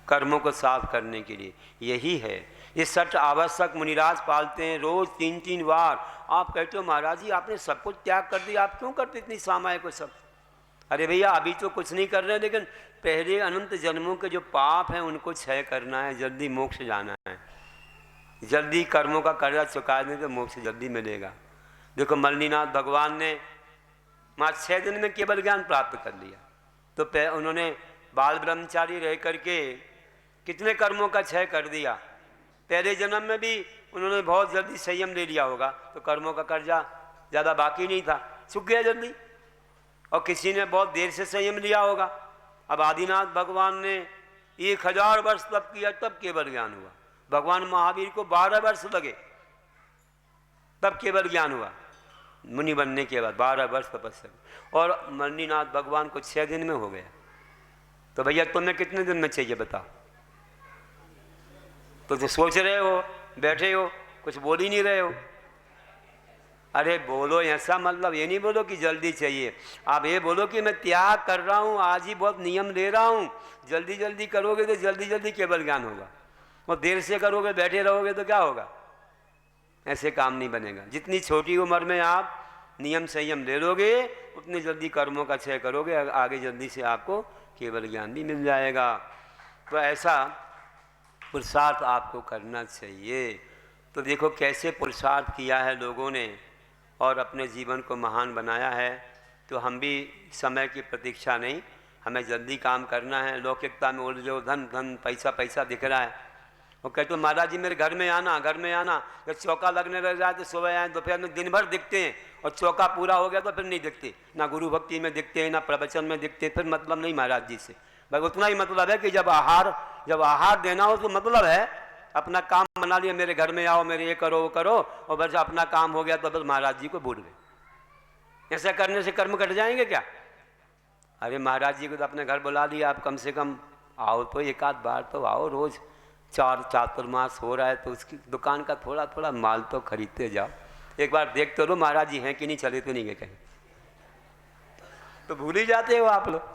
कर्मों को साफ करने के लिए यही है। ये सठ आवश्यक मुनिराज पालते हैं रोज 3-3 बार। आप कहते हो महाराज जी आपने सब कुछ त्याग कर दिया, आप क्यों करते इतनी सामाय को सब? अरे भैया अभी तो कुछ नहीं कर रहे, लेकिन पहले अनंत जन्मों के जो पाप हैं उनको क्षय करना है, जल्दी मोक्ष जाना है। जल्दी कर्मों का कर्जा चुका दें तो मोक्ष जल्दी मिलेगा। देखो मल्लीनाथ भगवान ने मात्र 6 दिन में केवल ज्ञान प्राप्त कर लिया, तो उन्होंने बाल ब्रह्मचारी रह करके कितने कर्मों का क्षय कर दिया। पहले जन्म में भी उन्होंने बहुत जल्दी संयम ले लिया होगा, तो कर्मों का कर्जा ज़्यादा बाकी नहीं था, चुक गया जल्दी। और किसी ने बहुत देर से संयम लिया होगा। अब आदिनाथ भगवान ने 1000 वर्ष तप किया, तब केवल ज्ञान हुआ। भगवान महावीर को 12 वर्ष लगे, तब केवल ज्ञान हुआ। मुनि बनने के बाद 12 वर्ष तपस्या, और मल्लीनाथ भगवान को 6 दिन में हो गया। तो भैया तुम्हें कितने दिन में चाहिए बताओ? तो सोच रहे हो, बैठे हो, कुछ बोल ही नहीं रहे हो। अरे बोलो, ऐसा मतलब ये नहीं बोलो कि जल्दी चाहिए, आप ये बोलो कि मैं त्याग कर रहा हूँ, आज ही बहुत नियम ले रहा हूँ। जल्दी जल्दी करोगे तो जल्दी जल्दी केवल ज्ञान होगा, और देर से करोगे, बैठे रहोगे तो क्या होगा? ऐसे काम नहीं बनेगा। जितनी छोटी उम्र में आप नियम संयम ले लोगे, उतनी जल्दी कर्मों का क्षय करोगे, आगे जल्दी से आपको केवल ज्ञान भी मिल जाएगा। तो ऐसा पुरुषार्थ आपको करना चाहिए। तो देखो कैसे पुरुषार्थ किया है लोगों ने और अपने जीवन को महान बनाया है। तो हम भी समय की प्रतीक्षा नहीं, हमें जल्दी काम करना है। लौकिकता में उलझो, धन धन पैसा पैसा दिख रहा है। वो कहते हो महाराज जी मेरे घर में आना, घर में आना। जब चौका लगने लग जाए तो सुबह आए, दोपहर में दिन भर दिखते हैं, और चौका पूरा हो गया तो फिर नहीं दिखते, ना गुरु भक्ति में दिखते हैं, ना प्रवचन में दिखते। फिर मतलब नहीं महाराज जी से, बस उतना ही मतलब है कि जब आहार देना हो तो मतलब है अपना काम बना लिया, मेरे घर में आओ, मेरे ये करो वो करो, और बस अपना काम हो गया तो बस महाराज जी को भूल गए। ऐसा करने से कर्म कट जाएंगे क्या? अरे महाराज जी को तो अपने घर बुला लिया, आप कम से कम आओ तो, 1-8 बार तो आओ। रोज 4 चातुर्मास हो रहा है तो उसकी दुकान का थोड़ा थोड़ा माल तो खरीदते जाओ। एक बार देख तो लो महाराज जी हैं कि नहीं, चले तो नहीं गए कहीं, तो भूल ही जाते हो आप लोग।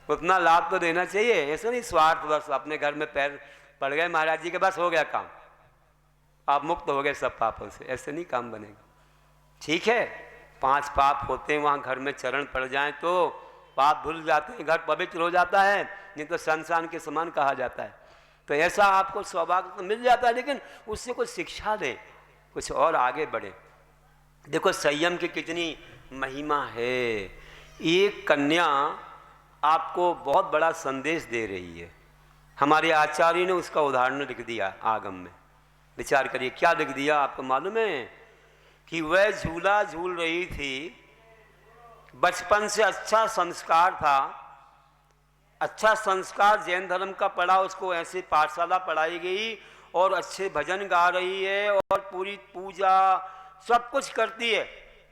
उतना लाभ तो देना चाहिए, ऐसा नहीं स्वार्थ बस अपने घर में पैर पड़ गए महाराज जी के, बस हो गया काम, आप मुक्त हो गए सब पापों से। ऐसे नहीं काम बनेगा। ठीक है 5 पाप होते हैं, वहाँ घर में चरण पड़ जाएं तो पाप भूल जाते हैं, घर पवित्र हो जाता है, नहीं तो संसान के समान कहा जाता है। तो ऐसा आपको सौभाग्य तो मिल जाता है, लेकिन उससे कुछ शिक्षा दें, कुछ और आगे बढ़े। देखो संयम की कितनी महिमा है। एक कन्या आपको बहुत बड़ा संदेश दे रही है। हमारे आचार्य ने उसका उदाहरण लिख दिया आगम में। विचार करिए क्या लिख दिया। आपको मालूम है कि वह झूला झूल रही थी, बचपन से अच्छा संस्कार था, अच्छा संस्कार जैन धर्म का पढ़ा, उसको ऐसे पाठशाला पढ़ाई गई और अच्छे भजन गा रही है और पूरी पूजा सब कुछ करती है,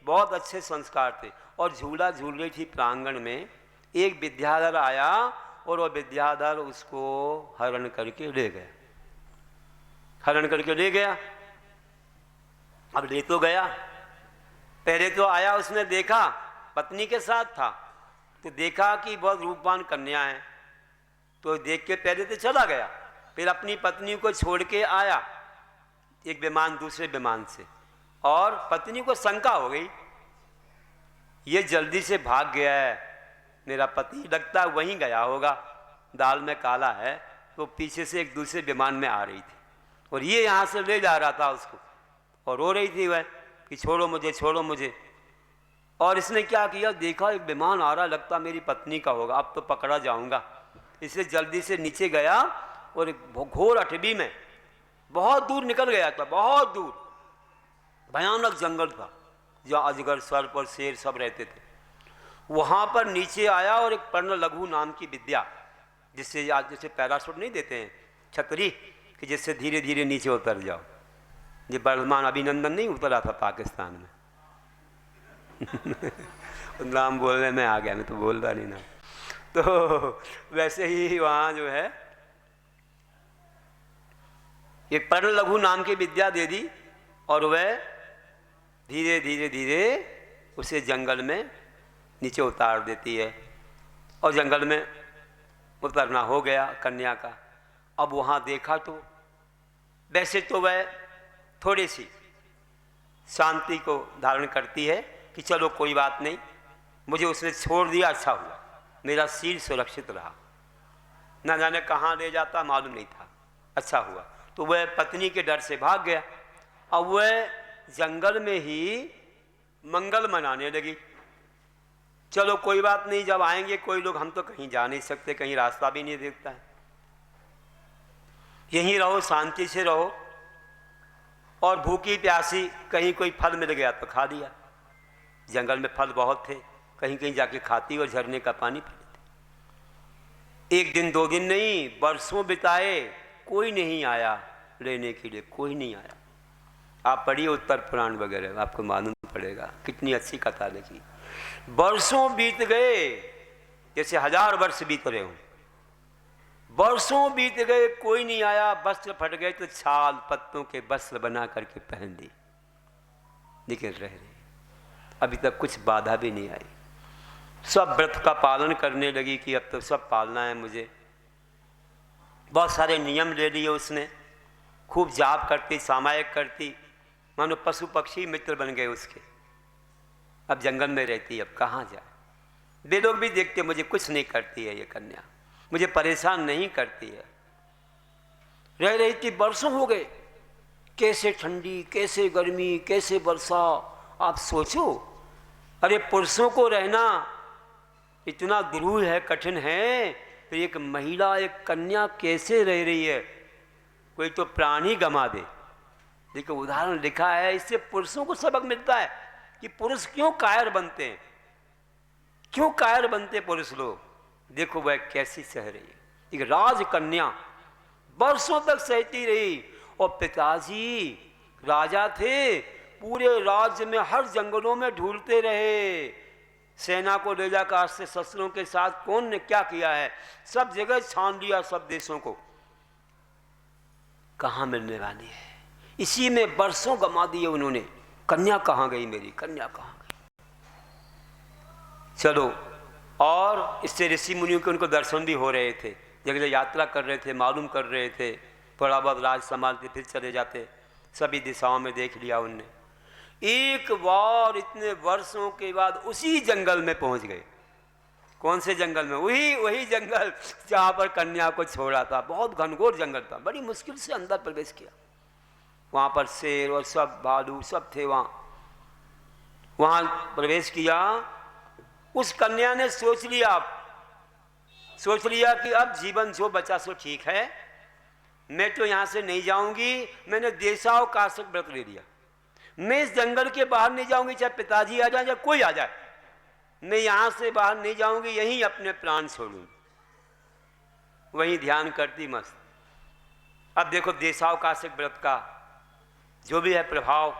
बहुत अच्छे संस्कार थे। और झूला झूल रही थी प्रांगण में, एक विद्याधर आया और वह विद्याधर उसको हरण करके ले गया। हरण करके ले गया। अब ले तो गया, पहले तो आया, उसने देखा पत्नी के साथ था, तो देखा कि बहुत रूपवान कन्या है, तो देख के पहले तो चला गया। फिर अपनी पत्नी को छोड़ के आया एक विमान दूसरे विमान से, और पत्नी को शंका हो गई, ये जल्दी से भाग गया है, मेरा पति लगता है वहीं गया होगा, दाल में काला है। तो पीछे से एक दूसरे विमान में आ रही थी और ये यहाँ से ले जा रहा था उसको, और रो रही थी वह कि छोड़ो मुझे, छोड़ो मुझे। और इसने क्या किया, देखा एक विमान आ रहा, लगता मेरी पत्नी का होगा, अब तो पकड़ा जाऊंगा। इसलिए जल्दी से नीचे गया और एक घोर अटवी में बहुत दूर निकल गया था, बहुत दूर, भयानक जंगल था जहाँ अजगर, सर्प और शेर सब रहते थे। वहाँ पर नीचे आया और एक पर्ण लघु नाम की विद्या, जिससे आज जैसे पैराशूट नहीं देते हैं, छतरी, कि जिससे धीरे धीरे नीचे उतर जाओ। ये वर्धमान अभिनंदन नहीं उतरा था पाकिस्तान में नाम बोलने में आ गया, मैं तो बोल रहा नहीं ना। तो वैसे ही वहाँ जो है एक पर्ण लघु नाम की विद्या दे दी और वह धीरे धीरे धीरे उसे जंगल में नीचे उतार देती है, और जंगल में उतरना हो गया कन्या का। अब वहाँ देखा तो वैसे तो वह थोड़ी सी शांति को धारण करती है कि चलो कोई बात नहीं, मुझे उसने छोड़ दिया, अच्छा हुआ, मेरा सिर सुरक्षित रहा, ना जाने कहाँ ले जाता मालूम नहीं था, अच्छा हुआ। तो वह पत्नी के डर से भाग गया। अब वह जंगल में ही मंगल मनाने लगी, चलो कोई बात नहीं, जब आएंगे कोई लोग, हम तो कहीं जा नहीं सकते, कहीं रास्ता भी नहीं दिखता है, यहीं रहो, शांति से रहो, और भूखी प्यासी कहीं कोई फल मिल गया तो खा लिया, जंगल में फल बहुत थे, कहीं कहीं जाके खाती और झरने का पानी पी लेती। एक दिन दो दिन नहीं, बरसों बिताए, कोई नहीं आया लेने के लिए, कोई नहीं आया। आप पढ़िए उत्तर पुराण वगैरह, आपको मालूम पड़ेगा कितनी अच्छी कथा लिखी। बरसों बीत गए, जैसे 1000 वर्ष बीत रहे हों, बरसों बीत गए, कोई नहीं आया। वस्त्र फट गए तो छाल पत्तों के वस्त्र बना करके पहन ली, लेकिन रह रहे, अभी तक कुछ बाधा भी नहीं आई। सब व्रत का पालन करने लगी कि अब तो सब पालना है मुझे, बहुत सारे नियम ले लिए उसने, खूब जाप करती, सामायिक करती, मानो पशु पक्षी मित्र बन गए उसके। अब जंगल में रहती, अब कहाँ जाए, वे लोग भी देखते मुझे कुछ नहीं करती है ये कन्या, मुझे परेशान नहीं करती है। रह रही थी, बरसों हो गए, कैसे ठंडी, कैसे गर्मी, कैसे वर्षा। आप सोचो, अरे पुरुषों को रहना इतना दुरूह है, कठिन है, तो एक महिला, एक कन्या कैसे रह रही है। कोई तो प्राण ही गंवा दे। देखो उदाहरण लिखा है, इससे पुरुषों को सबक मिलता है कि पुरुष क्यों कायर बनते हैं, क्यों कायर बनते पुरुष लोग। देखो वह कैसी सह रही है, एक राजकन्या वर्षों तक सहती रही। और पिताजी राजा थे, पूरे राज्य में हर जंगलों में ढूंढते रहे, सेना को ले जाकर अस्त्र शस्त्रों के साथ कौन ने क्या किया है, सब जगह छान लिया, सब देशों को, कहाँ मिलने वाली है। इसी में वर्षों गंवा दिए उन्होंने, कन्या कहाँ गई मेरी, कन्या कहाँ गई। चलो, और इससे ऋषि मुनियों के उनको दर्शन भी हो रहे थे, जगह यात्रा कर रहे थे, मालूम कर रहे थे, थोड़ा बहुत राज संभालते फिर चले जाते, सभी दिशाओं में देख लिया उनने। एक बार इतने वर्षों के बाद उसी जंगल में पहुंच गए। कौन से जंगल में? वही जंगल जहाँ पर कन्या को छोड़ा था। बहुत घनघोर जंगल था, बड़ी मुश्किल से अंदर प्रवेश किया। वहाँ पर शेर और सब भालू सब थे वहाँ। वहाँ प्रवेश किया। उस कन्या ने सोच लिया कि अब जीवन जो बचा सो ठीक है, मैं तो यहाँ से नहीं जाऊंगी। मैंने देशावकाशक व्रत ले लिया। मैं इस जंगल के बाहर नहीं जाऊंगी, चाहे पिताजी आ जाए या कोई आ जाए, मैं यहाँ से बाहर नहीं जाऊंगी, यहीं अपने प्राण छोड़ूंगी। वहीं ध्यान करती मस्त। अब देखो देशावकाशक व्रत का जो भी है प्रभाव,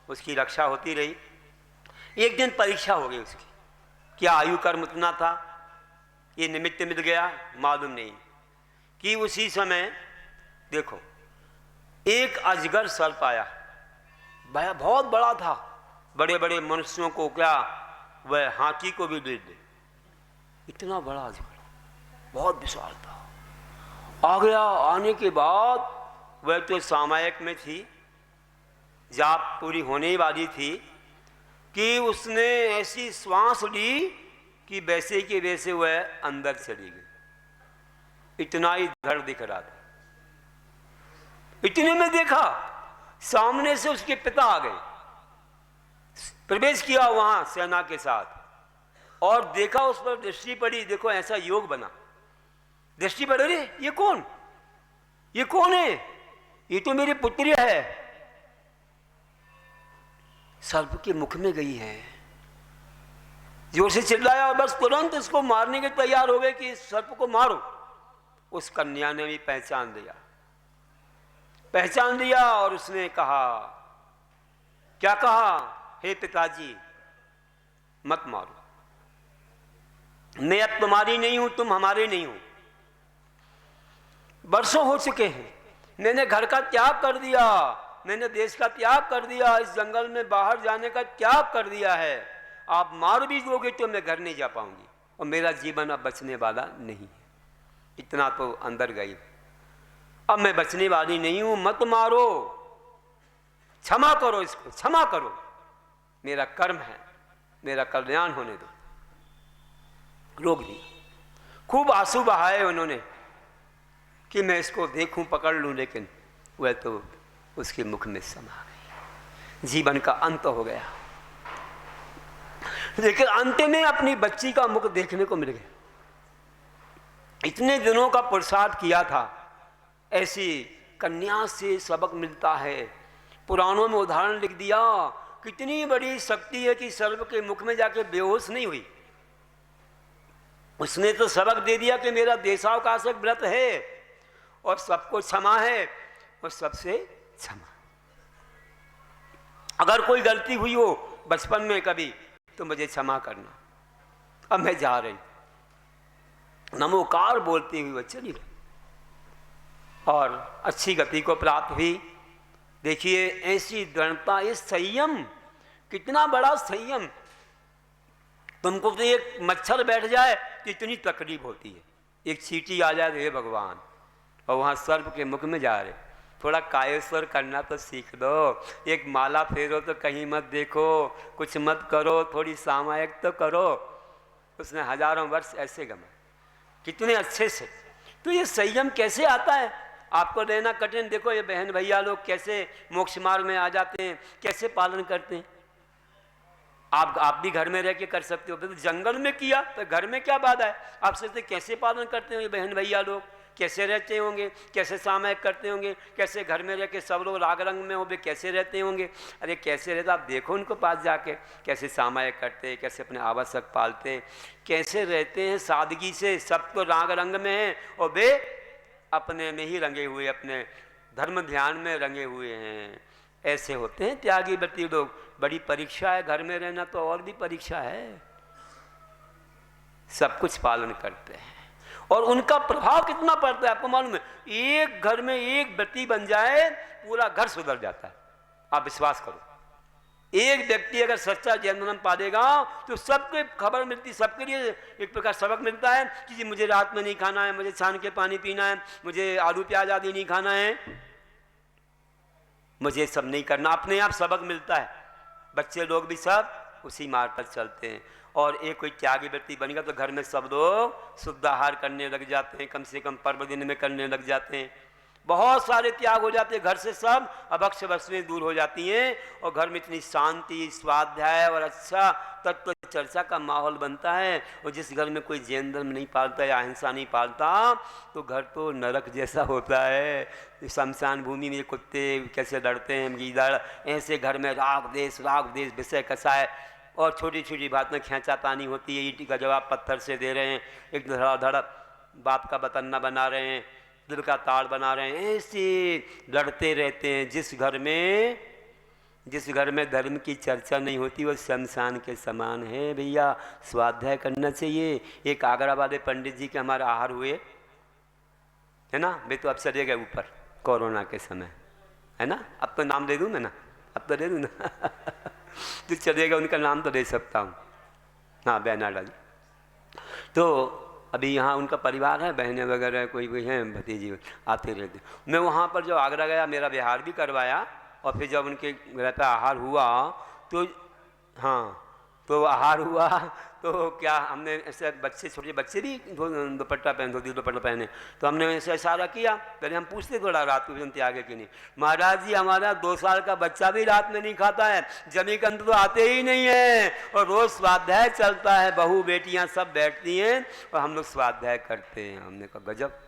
उसकी रक्षा होती रही। एक दिन परीक्षा हो गई उसकी, क्या आयु कर्म उतना था, ये निमित्त मिल गया मालूम नहीं। कि उसी समय देखो एक अजगर सर्प आया, वह बहुत बड़ा था, बड़े बड़े मनुष्यों को क्या वह हाथी को भी दे दे, इतना बड़ा अजगर, बहुत विशाल था। आ गया, आने के बाद वह तो सामायिक में थी, जाप पूरी होने वाली थी कि उसने ऐसी श्वास ली कि वैसे के वैसे वह अंदर चली गई। इतना ही धड़ दिख रहा था। इतने में देखा सामने से उसके पिता आ गए, प्रवेश किया वहां सेना के साथ, और देखा उस पर दृष्टि पड़ी। देखो ऐसा योग बना, दृष्टि पड़ी, अरे ये कौन है, ये तो मेरी पुत्री है। सर्प के मुख में गई है, जोर से चिल्लाया और बस तुरंत उसको मारने के तैयार हो गए कि सर्प को मारो। उस कन्या ने भी पहचान लिया और उसने कहा, क्या कहा, हे पिताजी मत मारो, मैं अब तुम्हारी नहीं हूं, तुम हमारे नहीं हो। वर्षों हो चुके हैं, मैंने घर का त्याग कर दिया, मैंने देश का त्याग कर दिया, इस जंगल में बाहर जाने का त्याग कर दिया है। आप मार भी दोगे तो मैं घर नहीं जा पाऊंगी और मेरा जीवन अब बचने वाला नहीं है। इतना तो अंदर गई, अब मैं बचने वाली नहीं हूं, मत मारो, क्षमा करो, इसको क्षमा करो, मेरा कर्म है, मेरा कल्याण होने दो। रोक दिया। खूब आंसू बहाए उन्होंने कि मैं इसको देखूं, पकड़ लूं, लेकिन वह तो उसके मुख में समा गई। जीवन का अंत हो गया, लेकिन अंत में अपनी बच्ची का मुख देखने को मिल गया। इतने दिनों का पुरुषार्थ किया था, ऐसी कन्या से सबक मिलता है। पुराणों में उदाहरण लिख दिया, कितनी बड़ी शक्ति है कि सर्प के मुख में जाके बेहोश नहीं हुई। उसने तो सबक दे दिया कि मेरा देशावकाशक व्रत है और सबको क्षमा है और सबसे क्षमा। अगर कोई गलती हुई हो बचपन में कभी तो मुझे क्षमा करना, अब मैं जा रही। नमोकार बोलती हुई वह चली गई और अच्छी गति को प्राप्त हुई। देखिए ऐसी दृढ़ता, ये संयम, कितना बड़ा संयम। तुमको तो एक मच्छर बैठ जाए तो इतनी तकलीफ होती है, एक चींटी आ जाए तो हे भगवान, और वहाँ सर्प के मुख में जा रहे। थोड़ा कायेश्वर करना तो सीख दो, एक माला फेरो तो कहीं मत देखो, कुछ मत करो, थोड़ी सामायिक तो करो। उसने हजारों वर्ष ऐसे गमाए, कितने अच्छे से। तो ये संयम कैसे आता है, आपको रहना कठिन। देखो ये बहन भैया लोग कैसे मोक्ष मार्ग में आ जाते हैं, कैसे पालन करते हैं। आप भी घर में रह के कर सकते हो, तो जंगल में किया तो घर में क्या बात है। आप सोचते कैसे पालन करते हो ये बहन भैया लोग, कैसे रहते होंगे, कैसे सामायिक करते होंगे, कैसे घर में रह के सब लोग राग रंग में हो भी कैसे रहते होंगे। अरे कैसे रहते, आप देखो उनको पास जाके, कैसे सामायिक करते हैं, कैसे अपने आवश्यक पालते हैं, कैसे रहते हैं सादगी से। सब तो राग रंग में हैं और वे अपने में ही रंगे हुए, अपने धर्म ध्यान में रंगे हुए हैं। ऐसे होते हैं त्यागी व्रती लोग। बड़ी परीक्षा है, घर में रहना तो और भी परीक्षा है। सब कुछ पालन करते हैं और उनका प्रभाव कितना पड़ता है आपको मालूम है। एक घर में एक व्यक्ति बन जाए पूरा घर सुधर जाता है, आप विश्वास करो। एक व्यक्ति अगर सच्चा जैन धर्म पालेगा तो सबको खबर मिलती, सबके लिए एक प्रकार सबक मिलता है कि जी मुझे रात में नहीं खाना है, मुझे छान के पानी पीना है, मुझे आलू प्याज आदि नहीं खाना है, मुझे सब नहीं करना। अपने आप सबक मिलता है। बच्चे लोग भी सब उसी मार्ग पर चलते हैं। और एक कोई त्यागी व्यक्ति बनेगा तो घर में सब लोग शुद्ध आहार करने लग जाते हैं, कम से कम पर्व दिन में करने लग जाते हैं। बहुत सारे त्याग हो जाते हैं घर से, सब अभक्ष वस्तुएं दूर हो जाती हैं और घर में इतनी शांति, स्वाध्याय और अच्छा तत्व चर्चा का माहौल बनता है। और जिस घर में कोई जैन धर्म नहीं पालता या अहिंसा नहीं पालता तो घर तो नरक जैसा होता है। शमशान भूमि में कुत्ते कैसे लड़ते हैं गीदड़, ऐसे घर में राग देश विषय कसाय और छोटी छोटी बात में खींचातानी होती है। ईंट का जवाब पत्थर से दे रहे हैं, एक धड़ाधड़ बात का बतन्ना बना रहे हैं, दिल का ताड़ बना रहे हैं, ऐसे लड़ते रहते हैं। जिस घर में धर्म की चर्चा नहीं होती वो शमशान के समान है भैया। स्वाध्याय करना चाहिए। एक आगरा वाले पंडित जी के हमारे आहार हुए है ना, वे तो अब चले गए ऊपर कोरोना के समय, है ना। अब तो नाम दे दूँ मैं ना, अब तो दे दूँ ना तो चलेगा, उनका नाम तो दे सकता हूँ, हाँ बैनाडा जी। तो अभी यहाँ उनका परिवार है, बहनें वगैरह कोई हैं, भतीजी आते रहते। मैं वहाँ पर जो आगरा गया मेरा बिहार भी करवाया और फिर जब उनके घर पे आहार हुआ तो हाँ तो आहार हुआ तो क्या हमने ऐसे बच्चे, छोटे बच्चे भी दुपट्टा पहने, धोती दुपट्टा पहने, तो हमने ऐसे इशारा किया। पहले हम पूछते थोड़ा रात को भी आगे कि नहीं, महाराज जी हमारा 2 साल का बच्चा भी रात में नहीं खाता है, जमी के अंदर तो आते ही नहीं है और रोज स्वाध्याय चलता है, बहू बेटियां सब बैठती हैं और हम लोग स्वाध्याय करते हैं। हमने कहा गजब,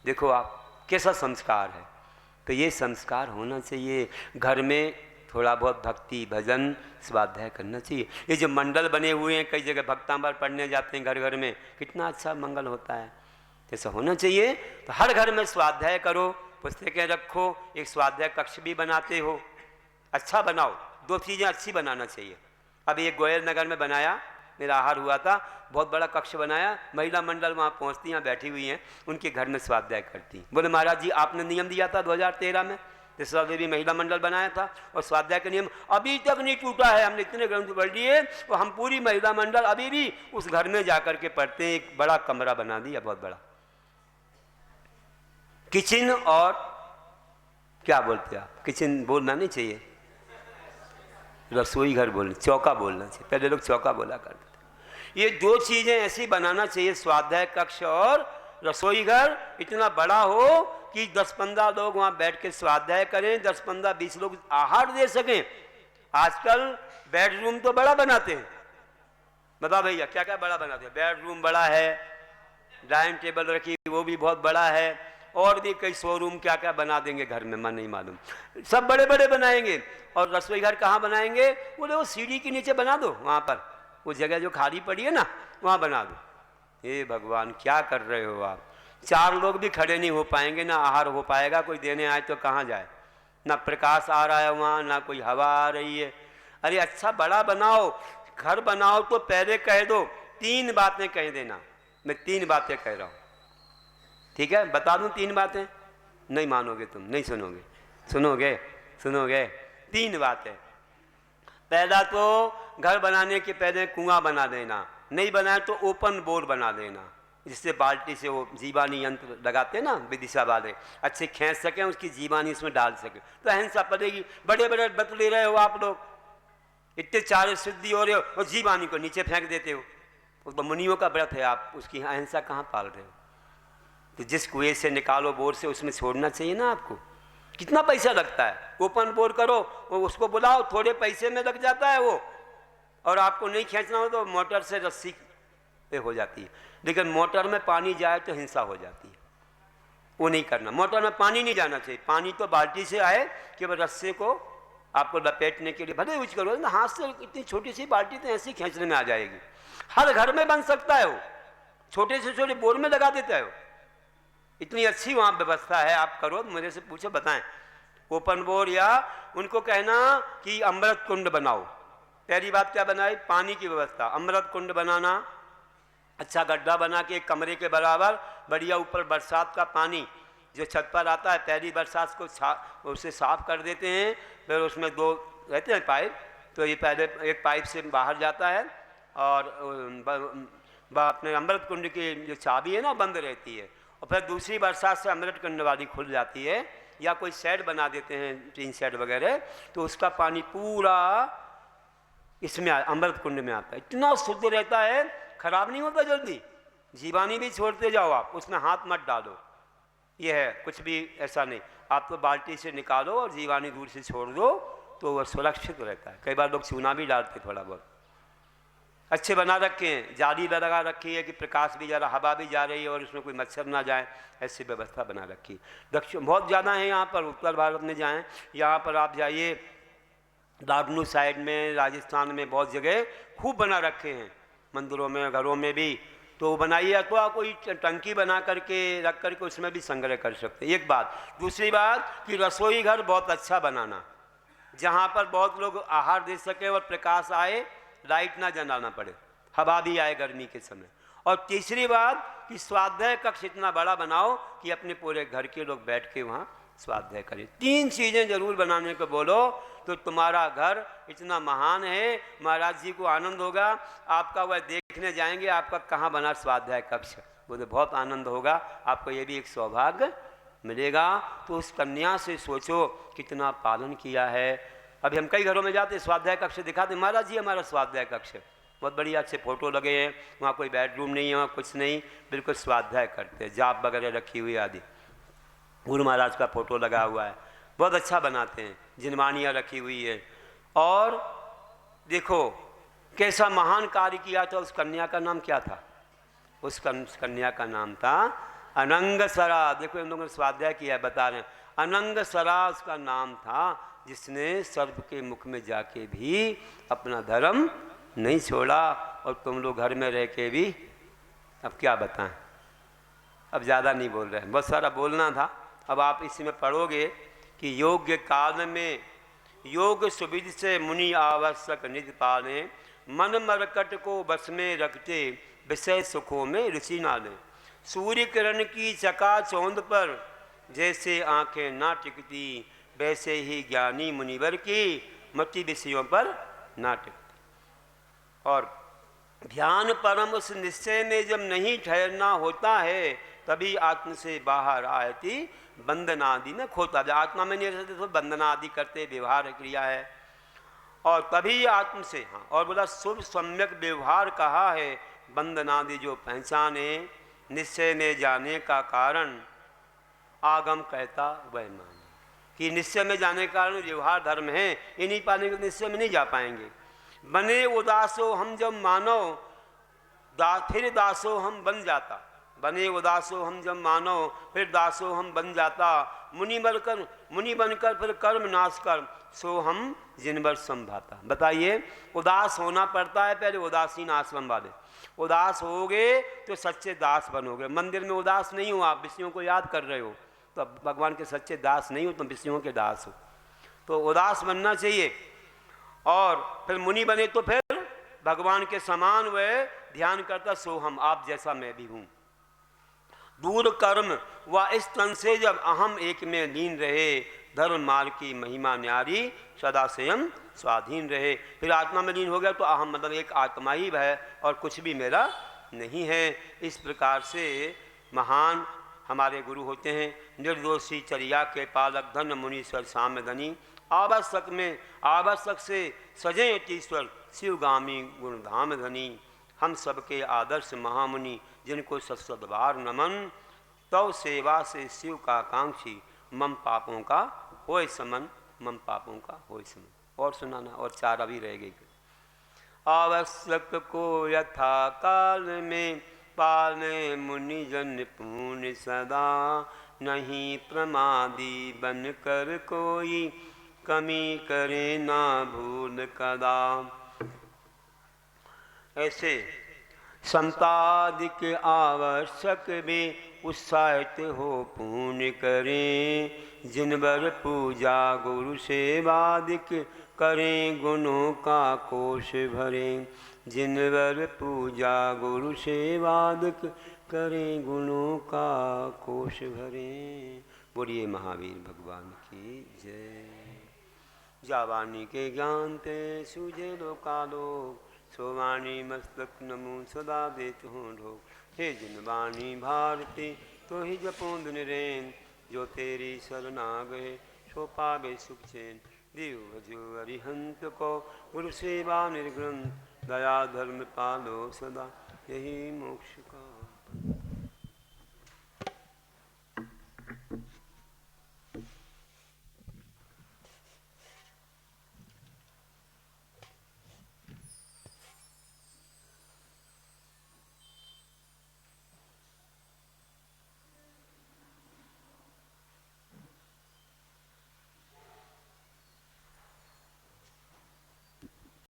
देखो आप कैसा संस्कार है। तो ये संस्कार होना चाहिए। घर में थोड़ा बहुत भक्ति भजन स्वाध्याय करना चाहिए। ये जो मंडल बने हुए हैं, कई जगह भक्तांबर पढ़ने जाते हैं घर घर में, कितना अच्छा मंगल होता है। जैसा होना चाहिए तो हर घर में स्वाध्याय करो, पुस्तकें रखो, एक स्वाध्याय कक्ष भी बनाते हो, अच्छा बनाओ। 2 चीज़ें अच्छी बनाना चाहिए। अभी एक गोयल नगर में बनाया, मेरा आहार हुआ था, बहुत बड़ा कक्ष बनाया, महिला मंडल वहाँ पहुँचती हैं, बैठी हुई हैं, उनके घर में स्वाध्याय करती। बोले महाराज जी आपने नियम दिया था 2013 में, जैसा भी महिला मंडल बनाया था और स्वाध्याय का नियम अभी तक नहीं टूटा है। हमने इतने ग्रंथ पढ़ लिए और हम पूरी महिला मंडल अभी भी उस घर में जाकर के पढ़ते हैं। एक बड़ा कमरा बना दिया, बहुत बड़ा किचन, और क्या बोलते हैं आप, किचन बोलना नहीं चाहिए, रसोई घर बोलना, चौका बोलना चाहिए। पहले लोग चौका बोला करते थे। ये 2 चीजें ऐसी बनाना चाहिए, स्वाध्याय कक्ष और रसोई घर इतना बड़ा हो कि 10-15 लोग वहां बैठ के स्वाध्याय करें, 10-15-20 लोग आहार दे सकें। आजकल बेडरूम तो बड़ा बनाते हैं, बता भैया क्या क्या बड़ा बनाते हैं। बेडरूम बड़ा है, डाइनिंग टेबल रखी वो भी बहुत बड़ा है, और भी कई शोरूम क्या क्या बना देंगे घर में, मन नहीं मालूम, सब बड़े बड़े बनाएंगे। और रसोई घर कहाँ बनाएंगे, बोले वो सीढ़ी के नीचे बना दो, वहाँ पर वो जगह जो खाली पड़ी है ना वहाँ बना दो। हे भगवान क्या कर रहे हो आप। 4 लोग भी खड़े नहीं हो पाएंगे, ना आहार हो पाएगा, कोई देने आए तो कहाँ जाए, ना प्रकाश आ रहा है वहाँ, ना कोई हवा आ रही है। अरे अच्छा बड़ा बनाओ, घर बनाओ तो पहले कह दो 3 बातें कह देना। मैं 3 बातें कह रहा हूँ, ठीक है, बता दूं 3 बातें, नहीं मानोगे तुम, नहीं सुनोगे, सुनोगे 3 बातें। पहला तो घर बनाने के पहले कुआं बना देना, नहीं बनाए तो ओपन बोर बना देना, जिससे बाल्टी से वो जीवानी यंत्र लगाते हैं ना विदिशा वाले, अच्छे खींच सकें, उसकी जीवानी उसमें डाल सके तो अहिंसा पड़ेगी। बड़े बड़े व्रत ले रहे हो आप लोग, इतने 4 शुद्धि हो रहे हो और जीवानी को नीचे फेंक देते हो, उस मुनियों का व्रत है, आप उसकी अहिंसा कहाँ पाल रहे हो। तो जिस कुएं से निकालो बोर से, उसमें छोड़ना चाहिए ना आपको। कितना पैसा लगता है, ओपन बोर करो, उसको बुलाओ, थोड़े पैसे में लग जाता है वो, और आपको नहीं खींचना हो तो मोटर से रस्सी पे हो जाती है। लेकिन मोटर में पानी जाए तो हिंसा हो जाती है, वो नहीं करना। मोटर में पानी नहीं जाना चाहिए, पानी तो बाल्टी से आए कि वह रस्से को आपको लपेटने के लिए भले यूज करो, हाथ से इतनी छोटी सी बाल्टी तो ऐसे खींचने में आ जाएगी। हर घर में बन सकता है वो, छोटे से छोटे बोर में लगा देता है वो, इतनी अच्छी वहाँ व्यवस्था है। आप करो, मेरे से पूछो बताएं। ओपन बोर, या उनको कहना कि अमृत कुंड बनाओ। पहली बात क्या बनाई, पानी की व्यवस्था, अमृत कुंड बनाना, अच्छा गड्ढा बना के एक कमरे के बराबर, बढ़िया ऊपर बरसात का पानी जो छत पर आता है, पहली बरसात को उसे साफ कर देते हैं, फिर उसमें 2 रहते हैं पाइप, तो ये पहले एक पाइप से बाहर जाता है और अपने अमृत कुंड की जो चाबी है ना बंद रहती है, और फिर दूसरी बरसात से अमृत कुंड वाली खुल जाती है, या कोई शेड बना देते हैं, टीन शेड वगैरह, तो उसका पानी पूरा इसमें अमृत कुंड में आता है। इतना शुद्ध रहता है, खराब नहीं होता जल्दी। जीवानी भी छोड़ते जाओ आप, उसमें हाथ मत डालो, ये है, कुछ भी ऐसा नहीं। आप तो बाल्टी से निकालो और जीवाणु दूर से छोड़ दो तो वह सुरक्षित रहता है। कई बार लोग चूना भी डालते थोड़ा बहुत। अच्छे बना रखे हैं, जाली लगा रखी है कि प्रकाश भी जा रहा, हवा भी जा रही है और उसमें कोई मच्छर ना जाए, ऐसी व्यवस्था बना रखी। दक्षिण बहुत ज़्यादा है यहाँ पर, उत्तर भारत में जाएँ, यहाँ पर आप जाइए डागनू साइड में, राजस्थान में बहुत जगह खूब बना रखे हैं, मंदिरों में घरों में भी। तो बनाइए, अथवा कोई टंकी बना करके रख करके उसमें भी संग्रह कर सकते हैं। एक बात। दूसरी बात कि रसोई घर बहुत अच्छा बनाना, जहाँ पर बहुत लोग आहार दे सके और प्रकाश आए, लाइट ना जलाना पड़े, हवा भी आए गर्मी के समय। और तीसरी बात कि स्वाध्याय कक्ष इतना बड़ा बनाओ कि अपने पूरे घर के लोग बैठ के वहाँ स्वाध्याय करें। 3 चीज़ें जरूर बनाने को बोलो तो तुम्हारा घर इतना महान है, महाराज जी को आनंद होगा। आपका वह देखने जाएंगे आपका कहाँ बना स्वाध्याय कक्ष, बोले बहुत आनंद होगा, आपको ये भी एक सौभाग्य मिलेगा। तो उस कन्या से सोचो कितना पालन किया है। अभी हम कई घरों में जाते, स्वाध्याय कक्ष दिखाते, महाराज जी हमारा स्वाध्याय कक्ष है, बहुत बढ़िया अच्छे फोटो लगे हैं, वहाँ कोई बेडरूम नहीं है, वहाँ कुछ नहीं, बिल्कुल स्वाध्याय करते हैं, जाप वगैरह रखी हुई आदि, गुरु महाराज का फोटो लगा हुआ है, बहुत अच्छा बनाते हैं, जिनवानियाँ रखी हुई है। और देखो कैसा महान कार्य किया था। उस कन्या का नाम क्या था? उस कन्या का नाम था अनंगसरा। देखो इन लोगों ने स्वाध्याय किया है, बता रहे हैं, अनंगसरा उसका नाम था, जिसने सर्प के मुख में जाके भी अपना धर्म नहीं छोड़ा। और तुम लोग घर में रह के भी, अब क्या बताएं, अब ज़्यादा नहीं बोल रहे हैं, बहुत सारा बोलना था। अब आप इसी में पढ़ोगे कि योग्य काल में योग सुविधि से मुनि आवश्यक निज पाले, मन मरकट को बस में रखते विषय सुखों में रुचि ना ले। सूर्य किरण की चकाचौंध पर जैसे आंखें ना टिकती, वैसे ही ज्ञानी मुनिवर की मति विषयों पर ना टिकती। और ध्यान परम उस निश्चय में जब नहीं ठहरना होता है, तभी आत्म से बाहर आयती बंधनादि में खोता। जब आत्मा में नहीं रहते तो बंधनादि करते, व्यवहार क्रिया है, और तभी आत्म से, हाँ, और बोला शुभ सम्यक व्यवहार कहा है, बंधनादि जो पहचाने, निश्चय में जाने का कारण आगम कहता वह माने। कि निश्चय में जाने का कारण व्यवहार धर्म है, ये नहीं पाने के निश्चय में नहीं जा पाएंगे। बने उदासो हम जब मानो, फिर दासो हम बन जाता। बने उदासो हम जब मानो, फिर दासो हम बन जाता। मुनि बनकर फिर कर्म नाश कर, सो हम जिनवर संभाता। बताइए, उदास होना पड़ता है, पहले उदासीन आश्रम वाले। उदास होगे तो सच्चे दास बनोगे। मंदिर में उदास नहीं हो, आप विषयों को याद कर रहे हो, तो भगवान के सच्चे दास नहीं हो, तुम विषयों के दास हो। तो उदास बनना चाहिए। और फिर मुनि बने तो फिर भगवान के समान वह ध्यान करता, सो हम, आप जैसा मैं भी हूँ। दूर कर्म व इस तन से जब अहम एक में लीन रहे, धर्म मार्ग की महिमा न्यारी सदा स्वयं स्वाधीन रहे। फिर आत्मा में लीन हो गया तो अहम मतलब एक आत्मा ही है और कुछ भी मेरा नहीं है। इस प्रकार से महान हमारे गुरु होते हैं। निर्दोषी चर्या के पालक, धन मुनीश्वर साम्य धनी, आवश्यक से सजे अतीश्वर, शिवगामी गुणधाम धनी। हम सबके आदर्श महामुनि, जिनको सत्सद्वार नमन, तव सेवा से शिव का कांक्षी, मम पापों का होय समन, मम पापों का होय समन। और सुनाना, और 4 अभी रह गई। आवश्यक को यथा काल में पाले मुनि जन पुण्य सदा, नहीं प्रमादी बन कर कोई, कमी करे ना भूल कदा। ऐसे संतादिक आवश्यक में उत्साहित हो पुण्य करें, जिनवर पूजा गुरु सेवादिक करें, गुणों का कोश भरें। जिनवर पूजा गुरु सेवादिक करें, गुणों का कोश भरें। बोलिए महावीर भगवान की जय। जावानी के ज्ञान ते सूझे लोकालोक, सोवाणी मस्तक नमो सदा देत हूँ ढोक। हे जिनवाणी भारती तो ही जपोंद निरेन, जो तेरी शरणा गए सो पावे सुख चैन। देव भजो अरिहंत को गुरु सेवा निर्ग्रंथ, दया धर्म पालो सदा, यही मोक्ष का